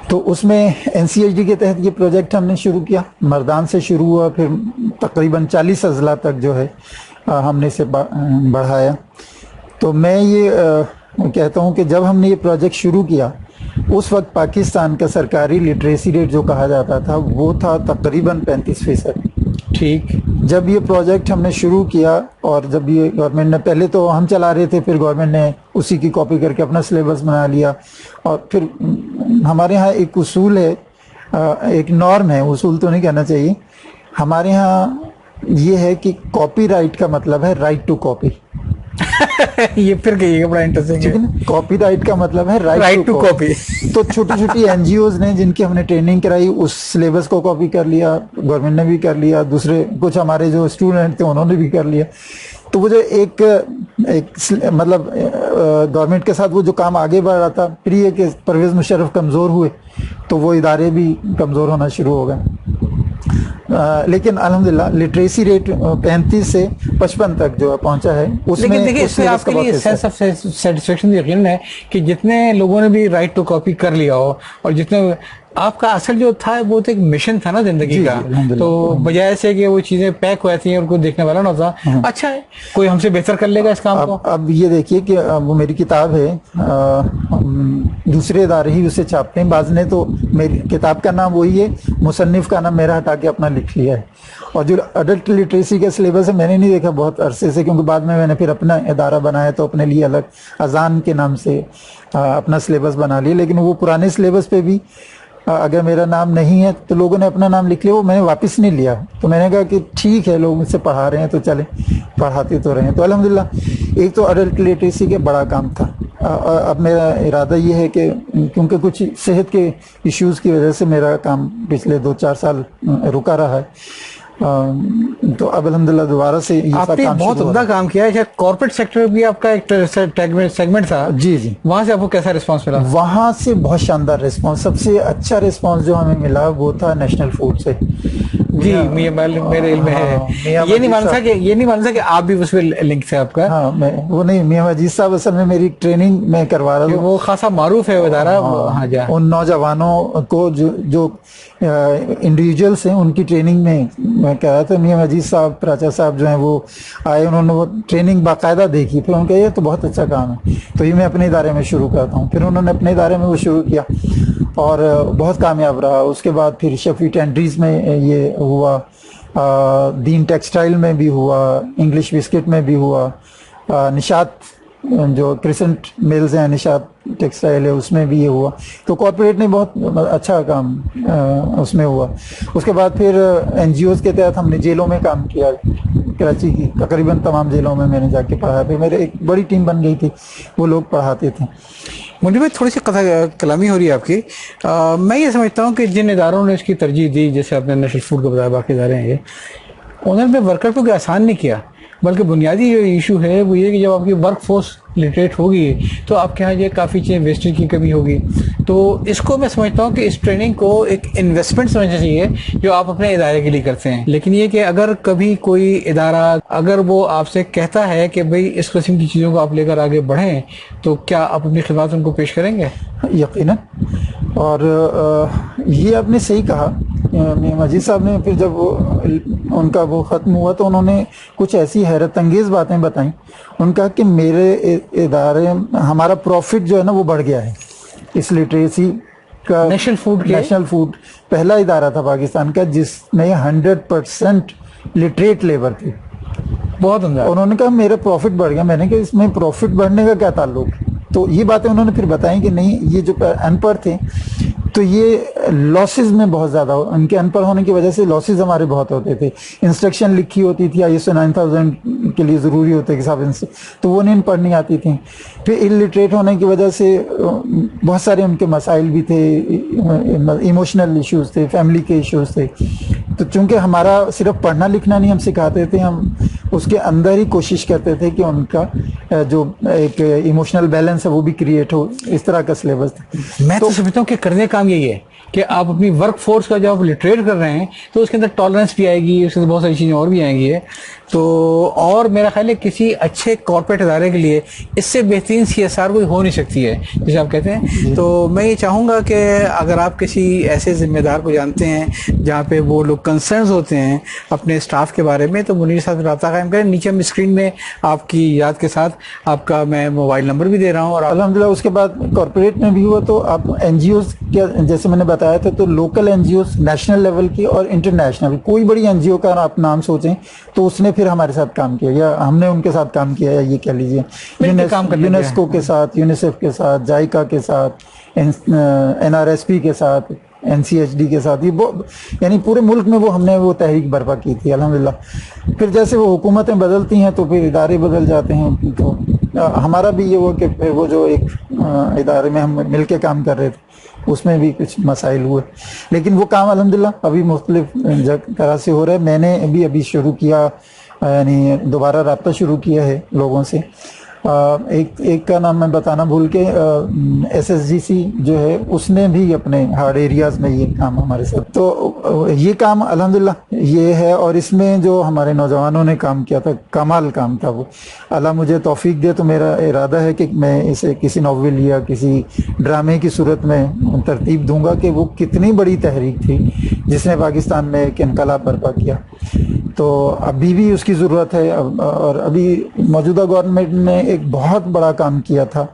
تو اس میں NCHD کے تحت یہ پروجیکٹ ہم نے شروع کیا. مردان سے شروع ہوا، پھر تقریباً 40 اضلاع تک جو ہے ہم نے اسے بڑھایا. تو میں یہ کہتا ہوں کہ جب ہم نے یہ پروجیکٹ شروع کیا اس وقت پاکستان کا سرکاری لٹریسی ریٹ جو کہا جاتا تھا وہ تھا تقریباً 35%. ٹھیک. جب یہ پروجیکٹ ہم نے شروع کیا اور جب یہ گورنمنٹ نے، پہلے تو ہم چلا رہے تھے، پھر گورنمنٹ نے اسی کی کاپی کر کے اپنا سلیبس بنا لیا. اور پھر ہمارے ہاں ایک اصول ہے، ایک نارم ہے، اصول تو نہیں کہنا چاہیے، ہمارے ہاں یہ ہے کہ کاپی رائٹ کا مطلب ہے رائٹ ٹو کاپی. یہ پھر کہیے گا، بڑا انٹرسٹنگ ہے. کاپی رائٹ کا مطلب ہے رائٹ ٹو کاپی. تو چھوٹی چھوٹی این جی اوز نے جن کی ہم نے ٹریننگ کرائی اس سلیبس کو کاپی کر لیا، گورنمنٹ نے بھی کر لیا، دوسرے کچھ ہمارے جو اسٹوڈنٹ تھے انہوں نے بھی کر لیا. تو وہ جو ایک مطلب گورنمنٹ کے ساتھ وہ جو کام آگے بڑھ رہا تھا، پھر یہ کہ پرویز مشرف کمزور ہوئے تو وہ ادارے بھی کمزور ہونا شروع ہو گئے. لیکن الحمدللہ لٹریسی ریٹ 35 سے 55 تک جو پہنچا ہے. لیکن دیکھیے اس سے آپ کے لیے سینس آف سیٹسفیکشن یقین ہے کہ جتنے لوگوں نے بھی رائٹ ٹو کاپی کر لیا ہو، اور جتنے آپ کا اصل جو تھا وہ تو ایک مشن تھا نا زندگی کا، تو بجائے سے کہ وہ چیزیں پیک ہو جاتی ہیں اور کوئی دیکھنے والا نہ ہوتا. اچھا ہے، کوئی ہم سے بہتر کر لے گا اس کام کو. اب یہ دیکھیے کہ وہ میری کتاب ہے، دوسرے ادارے ہی اسے چھاپتے ہیں. بعض نے تو میری کتاب کا نام وہی ہے، مصنف کا نام میرا ہٹا کے اپنا لکھ لیا ہے. اور جو اڈلٹ لٹریسی کا سلیبس ہے میں نے نہیں دیکھا بہت عرصے سے، کیونکہ بعد میں نے پھر اپنا ادارہ بنایا تو اپنے لیے الگ اذان کے نام سے اپنا سلیبس بنا لیا. لیکن وہ پرانے سلیبس پہ بھی اگر میرا نام نہیں ہے تو لوگوں نے اپنا نام لکھ لیا، وہ میں نے واپس نہیں لیا. تو میں نے کہا کہ ٹھیک ہے، لوگ مجھ سے پڑھا رہے ہیں تو چلیں پڑھاتے تو رہے ہیں. تو الحمدللہ ایک تو اڈلٹ لٹریسی کے بڑا کام تھا. اب میرا ارادہ یہ ہے کہ کیونکہ کچھ صحت کے ایشوز کی وجہ سے میرا کام پچھلے 2-4 سال رکا رہا ہے، تو اب الحمدللہ دوبارہ سے یہ آپ نے بہت عمدہ کام کیا ہے. کارپوریٹ سیکٹر بھی آپ کا ایک سیگمنٹ تھا. جی جی. وہاں سے آپ کو کیسا رسپانس ملا؟ وہاں سے بہت شاندار رسپانس. سب سے اچھا رسپانس جو ہمیں ملا وہ تھا نیشنل فوڈ سے. جی میرے علم میں ہے. یہ نہیں مانتا کہ آپ بھی اس میں لنک تھے آپ کا. ہاں وہ نہیں، میاں مجید صاحب اصل میں میری ٹریننگ میں کروا رہا تھا. وہ خاصا معروف ہے ادارہ. ان نوجوانوں کو جو انڈیویجولس ہیں ان کی ٹریننگ میں کہہ رہا تھا. میاں مجید صاحب پراچا صاحب جو ہیں وہ آئے، انہوں نے وہ ٹریننگ باقاعدہ دیکھی، پھر انہوں نے کہا یہ تو بہت اچھا کام ہے، تو یہ میں اپنے ادارے میں شروع کرتا ہوں. پھر انہوں نے اپنے ادارے میں وہ شروع کیا اور بہت کامیاب رہا. اس کے بعد پھر شفیع ٹینڈریز میں یہ ہوا، دین ٹیکسٹائل میں بھی ہوا، انگلش بسکٹ میں بھی ہوا، نشاط جو کرسنٹ میلز ہیں، نشاط ٹیکسٹائل ہے، اس میں بھی یہ ہوا. تو کارپوریٹ نے بہت اچھا کام اس میں ہوا. اس کے بعد پھر این جی اوز کے تحت ہم نے جیلوں میں کام کیا، کراچی کی تقریباً تمام جیلوں میں نے جا کے پڑھایا. پھر میرے ایک بڑی ٹیم بن گئی تھی، وہ لوگ پڑھاتے تھے. منی بھائی تھوڑی سی کلامی ہو رہی ہے آپ کی. میں یہ سمجھتا ہوں کہ جن اداروں نے اس کی ترجیح دی، جیسے آپ نے نیشنل فوڈ کو بتایا، باقی ادارے ہیں، انہوں نے ورکر کو کوئی آسان نہیں کیا، بلکہ بنیادی جو ایشو ہے وہ یہ کہ جب آپ کی ورک فورس لٹریٹ ہوگی تو آپ کے یہاں یہ کافی چیزیں ویسٹیج کی کمی ہوگی. تو اس کو میں سمجھتا ہوں کہ اس ٹریننگ کو ایک انویسٹمنٹ سمجھنا چاہیے جو آپ اپنے ادارے کے لیے کرتے ہیں. لیکن یہ کہ اگر کبھی کوئی ادارہ اگر وہ آپ سے کہتا ہے کہ بھئی اس قسم کی چیزوں کو آپ لے کر آگے بڑھیں، تو کیا آپ اپنی خدمات ان کو پیش کریں گے؟ یقیناً. اور یہ آپ نے صحیح کہا. میاں مجید صاحب نے پھر جب ان کا وہ ختم ہوا تو انہوں نے کچھ ایسی حیرت انگیز باتیں بتائیں. ان کا کہ میرے ادارے ہمارا پروفٹ جو ہے نا وہ بڑھ گیا ہے اس لٹریسی کا. نیشنل فوڈ پہلا ادارہ تھا پاکستان کا جس میں 100% لٹریٹ لیبر تھی. بہت عمدہ. انہوں نے کہا میرا پروفٹ بڑھ گیا. میں نے کہا اس میں پروفٹ بڑھنے کا کیا تعلق ہے؟ تو یہ باتیں انہوں نے پھر بتائیں کہ نہیں، یہ جو ان پڑھ تھے تو یہ لاسز میں بہت زیادہ ان کے ان پڑھ ہونے کی وجہ سے لاسز ہمارے بہت ہوتے تھے. انسٹرکشن لکھی ہوتی تھی ISO 9000 کے لیے ضروری ہوتا ہے کہ صاحب تو وہ نہیں پڑھنی آتی تھیں. پھر الٹریٹ ہونے کی وجہ سے بہت سارے ان کے مسائل بھی تھے، ایموشنل ایشوز تھے، فیملی کے ایشوز تھے. تو چونکہ ہمارا صرف پڑھنا لکھنا نہیں ہم سکھاتے تھے، ہم اس کے اندر ہی کوشش کرتے تھے کہ ان کا جو ایک ایموشنل بیلنس ہے وہ بھی کریٹ ہو. اس طرح کا سلیبس تھا. میں تو سمجھتا ہوں کہ کرنے کام یہی ہے کہ آپ اپنی ورک فورس کا جب آپ لٹریٹ کر رہے ہیں تو اس کے اندر ٹالرنس بھی آئے گی, اس کے اندر بہت ساری چیزیں اور بھی آئیں گی. تو اور میرا خیال ہے کسی اچھے کارپوریٹ ادارے کے لیے اس سے بہترین CSR کوئی ہو نہیں سکتی ہے جسے آپ کہتے ہیں. تو میں یہ چاہوں گا کہ اگر آپ کسی ایسے ذمہ دار کو جانتے ہیں جہاں پہ وہ لوگ کنسرنز ہوتے ہیں اپنے اسٹاف کے بارے میں, تو منیر صاحب سے رابطہ قائم کریں. نیچے ہم اسکرین میں آپ کی یاد کے ساتھ آپ کا میں موبائل نمبر بھی دے رہا ہوں. اور الحمدللہ اس کے بعد کارپوریٹ میں بھی ہوا تو آپ NGOs کیا, جیسے میں نے بتایا تھا, تو لوکل NGOs نیشنل لیول کی اور انٹرنیشنل کوئی بڑی NGO کا آپ نام سوچیں تو اس نے پھر ہمارے ساتھ کام کیا یا ہم نے ان کے ساتھ کام کیا, یہ کہہ لیجیے یونیسکو کے ساتھ, یونیسیف کے ساتھ, جائکا کے ساتھ, NRSP کے ساتھ, NCHD کے ساتھ, یہ یعنی پورے ملک میں وہ ہم نے وہ تحریک برپا کی تھی الحمدللہ. پھر جیسے وہ حکومتیں بدلتی ہیں تو پھر ادارے بدل جاتے ہیں. تو ہمارا بھی یہ ہوا کہ پھر وہ جو ایک ادارے میں ہم مل کے کام کر رہے تھے اس میں بھی کچھ مسائل ہوئے, لیکن وہ کام الحمدللہ ابھی مختلف طرح سے ہو رہا ہے. میں نے ابھی شروع کیا, یعنی دوبارہ رابطہ شروع کیا ہے لوگوں سے. ایک کا نام میں بتانا بھول کے, SSGC جو ہے اس نے بھی اپنے ہارڈ ایریاز میں یہ کام ہمارے ساتھ, تو یہ کام الحمدللہ یہ ہے. اور اس میں جو ہمارے نوجوانوں نے کام کیا تھا, کمال کام تھا وہ. اللہ مجھے توفیق دے تو میرا ارادہ ہے کہ میں اسے کسی ناول یا کسی ڈرامے کی صورت میں ترتیب دوں گا کہ وہ کتنی بڑی تحریک تھی جس نے پاکستان میں ایک انقلاب برپا کیا. تو ابھی بھی اس کی ضرورت ہے. اور ابھی موجودہ گورنمنٹ نے ایک بہت بڑا کام کیا تھا,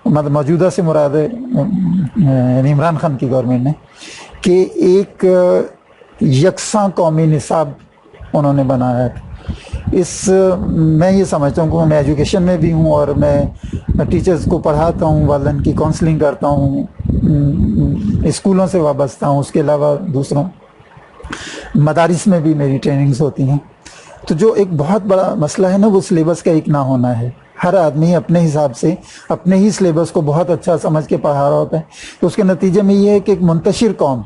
مطلب موجودہ سے مراد ہے یعنی عمران خان کی گورنمنٹ نے, کہ ایک یکساں قومی نصاب انہوں نے بنایا ہے. میں یہ سمجھتا ہوں کہ میں ایجوکیشن میں بھی ہوں اور میں ٹیچرز کو پڑھاتا ہوں, والدین کی کونسلنگ کرتا ہوں, اسکولوں سے وابستہ ہوں, اس کے علاوہ دوسروں مدارس میں بھی میری ٹریننگز ہوتی ہیں. تو جو ایک بہت بڑا مسئلہ ہے نا وہ سلیبس کا ایک نہ ہونا ہے. ہر آدمی اپنے حساب سے اپنے ہی سلیبس کو بہت اچھا سمجھ کے پڑھا رہا ہوتا ہے, تو اس کے نتیجے میں یہ ہے کہ ایک منتشر قوم.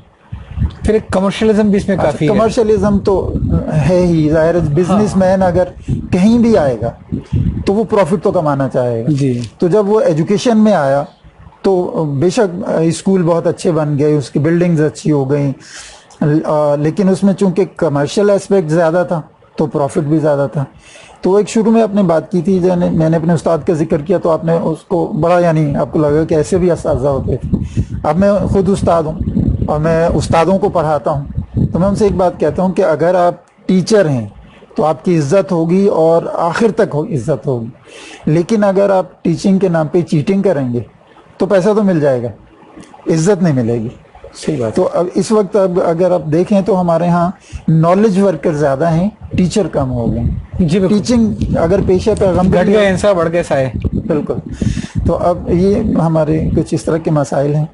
پھر ایک کمرشلزم بھی اس میں کافی ہے. کمرشلزم تو ہے ہی, ظاہر بزنس مین اگر کہیں بھی آئے گا تو وہ پروفٹ تو کمانا چاہے گا جی. تو جب وہ ایجوکیشن میں آیا تو بے شک اسکول بہت اچھے بن گئے, اس کی بلڈنگز اچھی ہو گئیں, لیکن اس میں چونکہ کمرشل اسپیکٹ زیادہ تھا تو پروفٹ بھی زیادہ تھا. تو ایک شروع میں آپ نے بات کی تھی, میں نے اپنے استاد کا ذکر کیا تو آپ نے اس کو بڑا, یعنی آپ کو لگا کہ ایسے بھی اساتذہ ہوتے تھے. اب میں خود استاد ہوں اور میں استادوں کو پڑھاتا ہوں, تو میں ان سے ایک بات کہتا ہوں کہ اگر آپ ٹیچر ہیں تو آپ کی عزت ہوگی اور آخر تک عزت ہوگی, لیکن اگر آپ ٹیچنگ کے نام پہ چیٹنگ کریں گے تو پیسہ تو مل جائے گا, عزت نہیں ملے گی. صحیح بات. تو اب اس وقت اگر آپ دیکھیں تو ہمارے ہاں نالج ورکر زیادہ ہیں, ٹیچر کم ہو گئے. جی بالکل. ٹیچنگ اگر پیشہ پیغمبر گھٹ گئے انسان بڑھ گئے سائے. بالکل. تو اب یہ ہمارے کچھ اس طرح کے مسائل ہیں,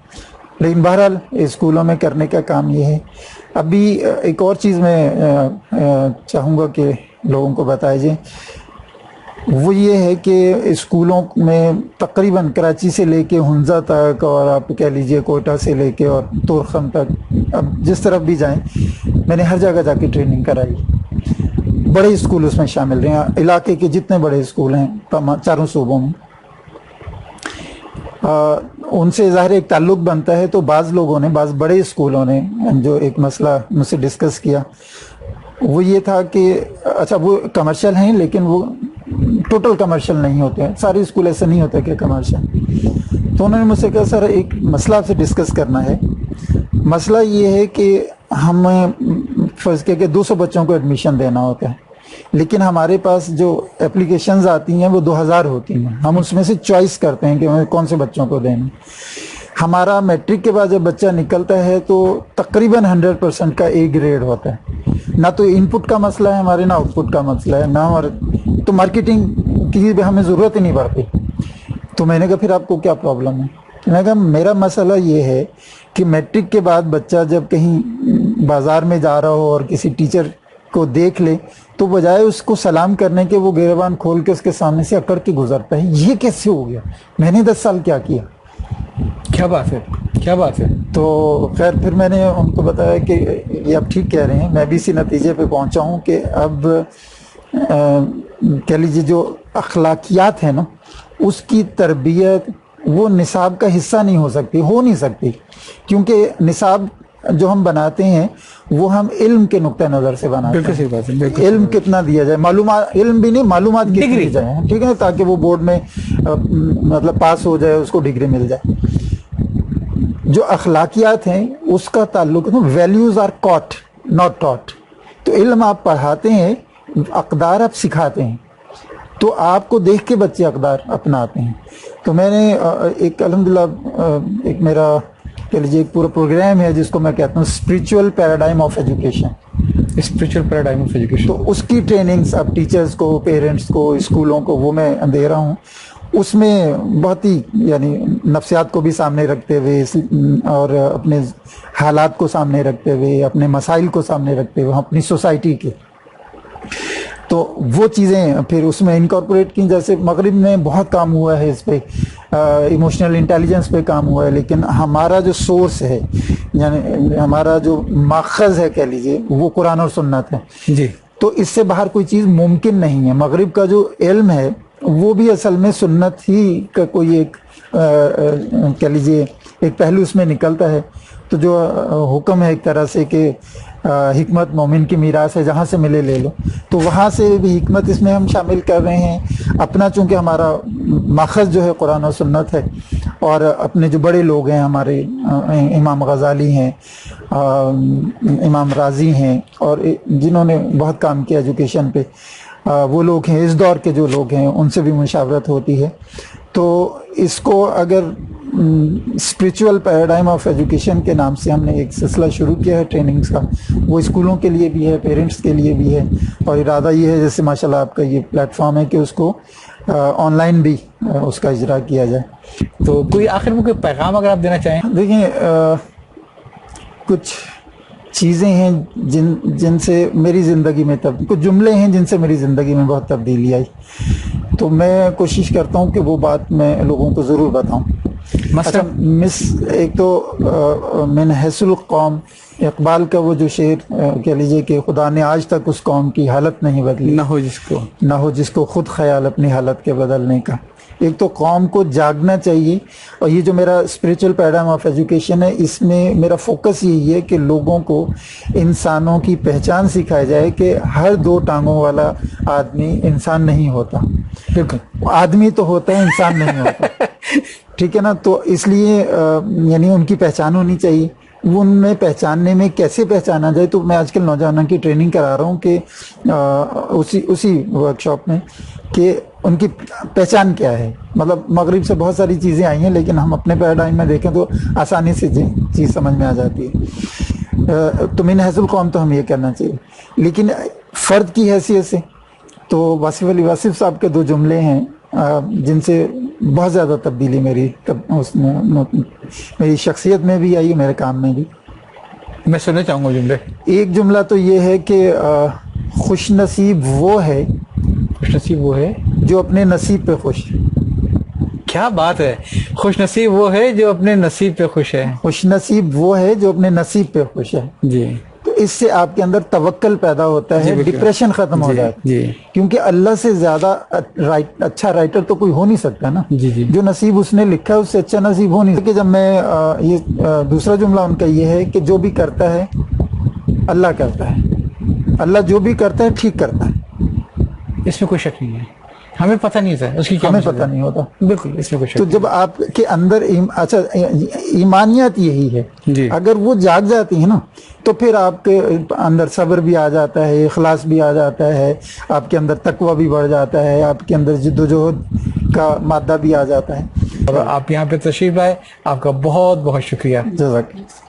لیکن بہرحال اسکولوں میں کرنے کا کام یہ ہے. ابھی ایک اور چیز میں چاہوں گا کہ لوگوں کو بتایا جائے, وہ یہ ہے کہ اسکولوں میں تقریباً کراچی سے لے کے ہنزا تک اور آپ کہہ لیجئے کوئٹہ سے لے کے اور تورخم تک, اب جس طرف بھی جائیں, میں نے ہر جگہ جا کے ٹریننگ کرائی. بڑے اسکول اس میں شامل رہے ہیں, علاقے کے جتنے بڑے اسکول ہیں چاروں صوبوں میں, ان سے ظاہر ایک تعلق بنتا ہے. تو بعض لوگوں نے, بعض بڑے اسکولوں نے جو ایک مسئلہ مجھ سے ڈسکس کیا وہ یہ تھا کہ اچھا وہ کمرشل ہیں لیکن وہ ٹوٹل کمرشل نہیں ہوتے ہیں, سارے اسکول ایسے نہیں ہوتے کہ کمرشل. تو انہوں نے مجھ سے کہا سر ایک مسئلہ آپ سے ڈسکس کرنا ہے. مسئلہ یہ ہے کہ ہمیں فرض کیا کہ 200 بچوں کو ایڈمیشن دینا ہوتا ہے, لیکن ہمارے پاس جو اپلیکیشنز آتی ہیں وہ 2000 ہوتی ہیں. ہم اس میں سے چوائس کرتے ہیں کہ ہمیں کون سے بچوں کو دینا. ہمارا میٹرک کے بعد جب بچہ نکلتا ہے تو تقریباً 100% کا A گریڈ ہوتا ہے. نہ تو ان پٹ کا مسئلہ ہے ہمارے, نہ آؤٹ پٹ کا مسئلہ ہے, نہ ہمارے تو مارکیٹنگ کی ہمیں ضرورت ہی نہیں پڑتی. تو میں نے کہا پھر آپ کو کیا پرابلم ہے؟ میں نے کہا میرا مسئلہ یہ ہے کہ میٹرک کے بعد بچہ جب کہیں بازار میں جا رہا ہو اور کسی ٹیچر کو دیکھ لے تو بجائے اس کو سلام کرنے کے وہ گریبان کھول کے اس کے سامنے سے اکڑ کے گزرتا ہے. یہ کیسے ہو گیا؟ میں نے 10 سال کیا کیا. کیا بات ہے, کیا بات ہے. تو خیر پھر میں نے ان کو بتایا کہ یہ آپ ٹھیک کہہ رہے ہیں, میں بھی اسی نتیجے پہ پہنچا ہوں کہ اب کہہ لیجیے جو اخلاقیات ہے نا اس کی تربیت وہ نصاب کا حصہ نہیں ہو نہیں سکتی، کیونکہ نصاب جو ہم بناتے ہیں وہ ہم علم کے نقطہ نظر سے بناتے ہیں. بالکل صحیح بات ہے. علم کتنا دیا جائے، معلومات، علم بھی نہیں، معلومات کتنی دی جائے، ٹھیک ہے، تاکہ وہ بورڈ میں مطلب پاس ہو جائے، اس کو ڈگری مل جائے. جو اخلاقیات ہیں اس کا تعلق ہے ویلیوز آر کاٹ ناٹ ٹاٹ. تو علم آپ پڑھاتے ہیں، اقدار آپ سکھاتے ہیں، تو آپ کو دیکھ کے بچے اقدار اپناتے ہیں. تو میں نے ایک الحمدللہ ایک میرا کہہ لیجیے ایک پورا پروگرام ہے جس کو میں کہتا ہوں spiritual paradigm of education. Spiritual paradigm of education. تو اس کی ٹریننگز اب ٹیچرز کو، پیرنٹس کو، اسکولوں کو وہ میں دے رہا ہوں. اس میں بہت ہی یعنی نفسیات کو بھی سامنے رکھتے ہوئے اور اپنے حالات کو سامنے رکھتے ہوئے، اپنے مسائل کو سامنے رکھتے ہوئے، اپنی سوسائٹی کے، تو وہ چیزیں پھر اس میں انکارپوریٹ کی. جیسے مغرب میں بہت کام ہوا ہے اس پہ، ایموشنل انٹیلیجنس پہ کام ہوا ہے، لیکن ہمارا جو سورس ہے، یعنی ہمارا جو ماخذ ہے کہہ لیجیے، وہ قرآن اور سنت ہے. جی. تو اس سے باہر کوئی چیز ممکن نہیں ہے. مغرب کا جو علم ہے وہ بھی اصل میں سنت ہی کا کوئی ایک کہہ لیجیے ایک پہلو اس میں نکلتا ہے. تو جو حکم ہے ایک طرح سے کہ حکمت مومن کی میراث ہے، جہاں سے ملے لے لو، تو وہاں سے بھی حکمت اس میں ہم شامل کر رہے ہیں. اپنا چونکہ ہمارا ماخذ جو ہے قرآن و سنت ہے، اور اپنے جو بڑے لوگ ہیں ہمارے امام غزالی ہیں، امام رازی ہیں، اور جنہوں نے بہت کام کیا ایجوکیشن پہ، وہ لوگ ہیں، اس دور کے جو لوگ ہیں ان سے بھی مشاورت ہوتی ہے. تو اس کو اگر اسپریچول پیراڈائم آف ایجوکیشن کے نام سے ہم نے ایک سلسلہ شروع کیا ہے ٹریننگز کا، وہ اسکولوں کے لیے بھی ہے، پیرنٹس کے لیے بھی ہے، اور ارادہ یہ ہے جیسے ماشاءاللہ آپ کا یہ پلیٹ فارم ہے کہ اس کو آن لائن بھی اس کا اجرا کیا جائے. تو کوئی آخر میں کوئی پیغام اگر آپ دینا چاہیں؟ دیکھیں، کچھ چیزیں ہیں جن سے میری زندگی میں کچھ جملے ہیں جن سے میری زندگی میں بہت تبدیلی آئی، تو میں کوشش کرتا ہوں کہ وہ بات میں لوگوں کو ضرور بتاؤں. مثلا ایک تو من حیث القوم، اقبال کا وہ جو شعر کہہ لیجئے کہ خدا نے آج تک اس قوم کی حالت نہیں بدلی، نہ ہو جس کو خود خیال اپنی حالت کے بدلنے کا. ایک تو قوم کو جاگنا چاہیے، اور یہ جو میرا اسپریچول پیراڈائم آف ایجوکیشن ہے، اس میں میرا فوکس یہی ہے کہ لوگوں کو انسانوں کی پہچان سکھائی جائے کہ ہر دو ٹانگوں والا آدمی انسان نہیں ہوتا. آدمی تو ہوتا ہے، انسان نہیں ہوتا، ٹھیک ہے نا. تو اس لیے یعنی ان کی پہچان ہونی چاہیے. وہ ان میں پہچاننے میں کیسے پہچانا جائے، تو میں آج کل نوجوانوں کی ٹریننگ کرا رہا ہوں کہ اسی ورکشاپ میں کہ ان کی پہچان کیا ہے. مطلب مغرب سے بہت ساری چیزیں آئی ہیں، لیکن ہم اپنے پیراڈائم میں دیکھیں تو آسانی سے چیز سمجھ میں آ جاتی ہے. تو من حیث القوم تو ہم یہ کرنا چاہیے، لیکن فرد کی حیثیت سے تو واصف علی واصف صاحب کے دو جملے ہیں جن سے بہت زیادہ تبدیلی میری شخصیت میں بھی آئی، میرے کام میں بھی. میں سننا چاہوں گا جملے. ایک جملہ تو یہ ہے کہ خوش نصیب وہ ہے جو اپنے نصیب پہ خوش ہے. کیا بات ہے! خوش نصیب وہ ہے جو اپنے نصیب پہ خوش ہے. خوش نصیب وہ ہے جو اپنے نصیب پہ خوش ہے. جی. تو اس سے آپ کے اندر توکل پیدا ہوتا ہے، ڈپریشن ختم ہو جاتا ہے. جی. کیونکہ اللہ سے زیادہ اچھا رائٹر تو کوئی ہو نہیں سکتا نا. جی. جو نصیب اس نے لکھا ہے اس سے اچھا نصیب ہو نہیں سکتا. جب میں یہ دوسرا جملہ ان کا یہ ہے کہ جو بھی کرتا ہے اللہ کرتا ہے، اللہ جو بھی کرتا ہے ٹھیک کرتا ہے. اس میں کوئی شک نہیں ہے. ہمیں پتہ نہیں تھا اس کی، ہمیں پتہ نہیں ہوتا. بالکل، اس میں کوئی شک. تو جب آپ کے اندر اچھا ایمانیات یہی ہے، اگر وہ جاگ جاتی ہے نا تو پھر آپ کے اندر صبر بھی آ جاتا ہے، اخلاص بھی آ جاتا ہے، آپ کے اندر تقوی بھی بڑھ جاتا ہے، آپ کے اندر جد و جہد کا مادہ بھی آ جاتا ہے. اور آپ یہاں پہ تشریف لائے، آپ کا بہت بہت شکریہ. جزاک اللہ.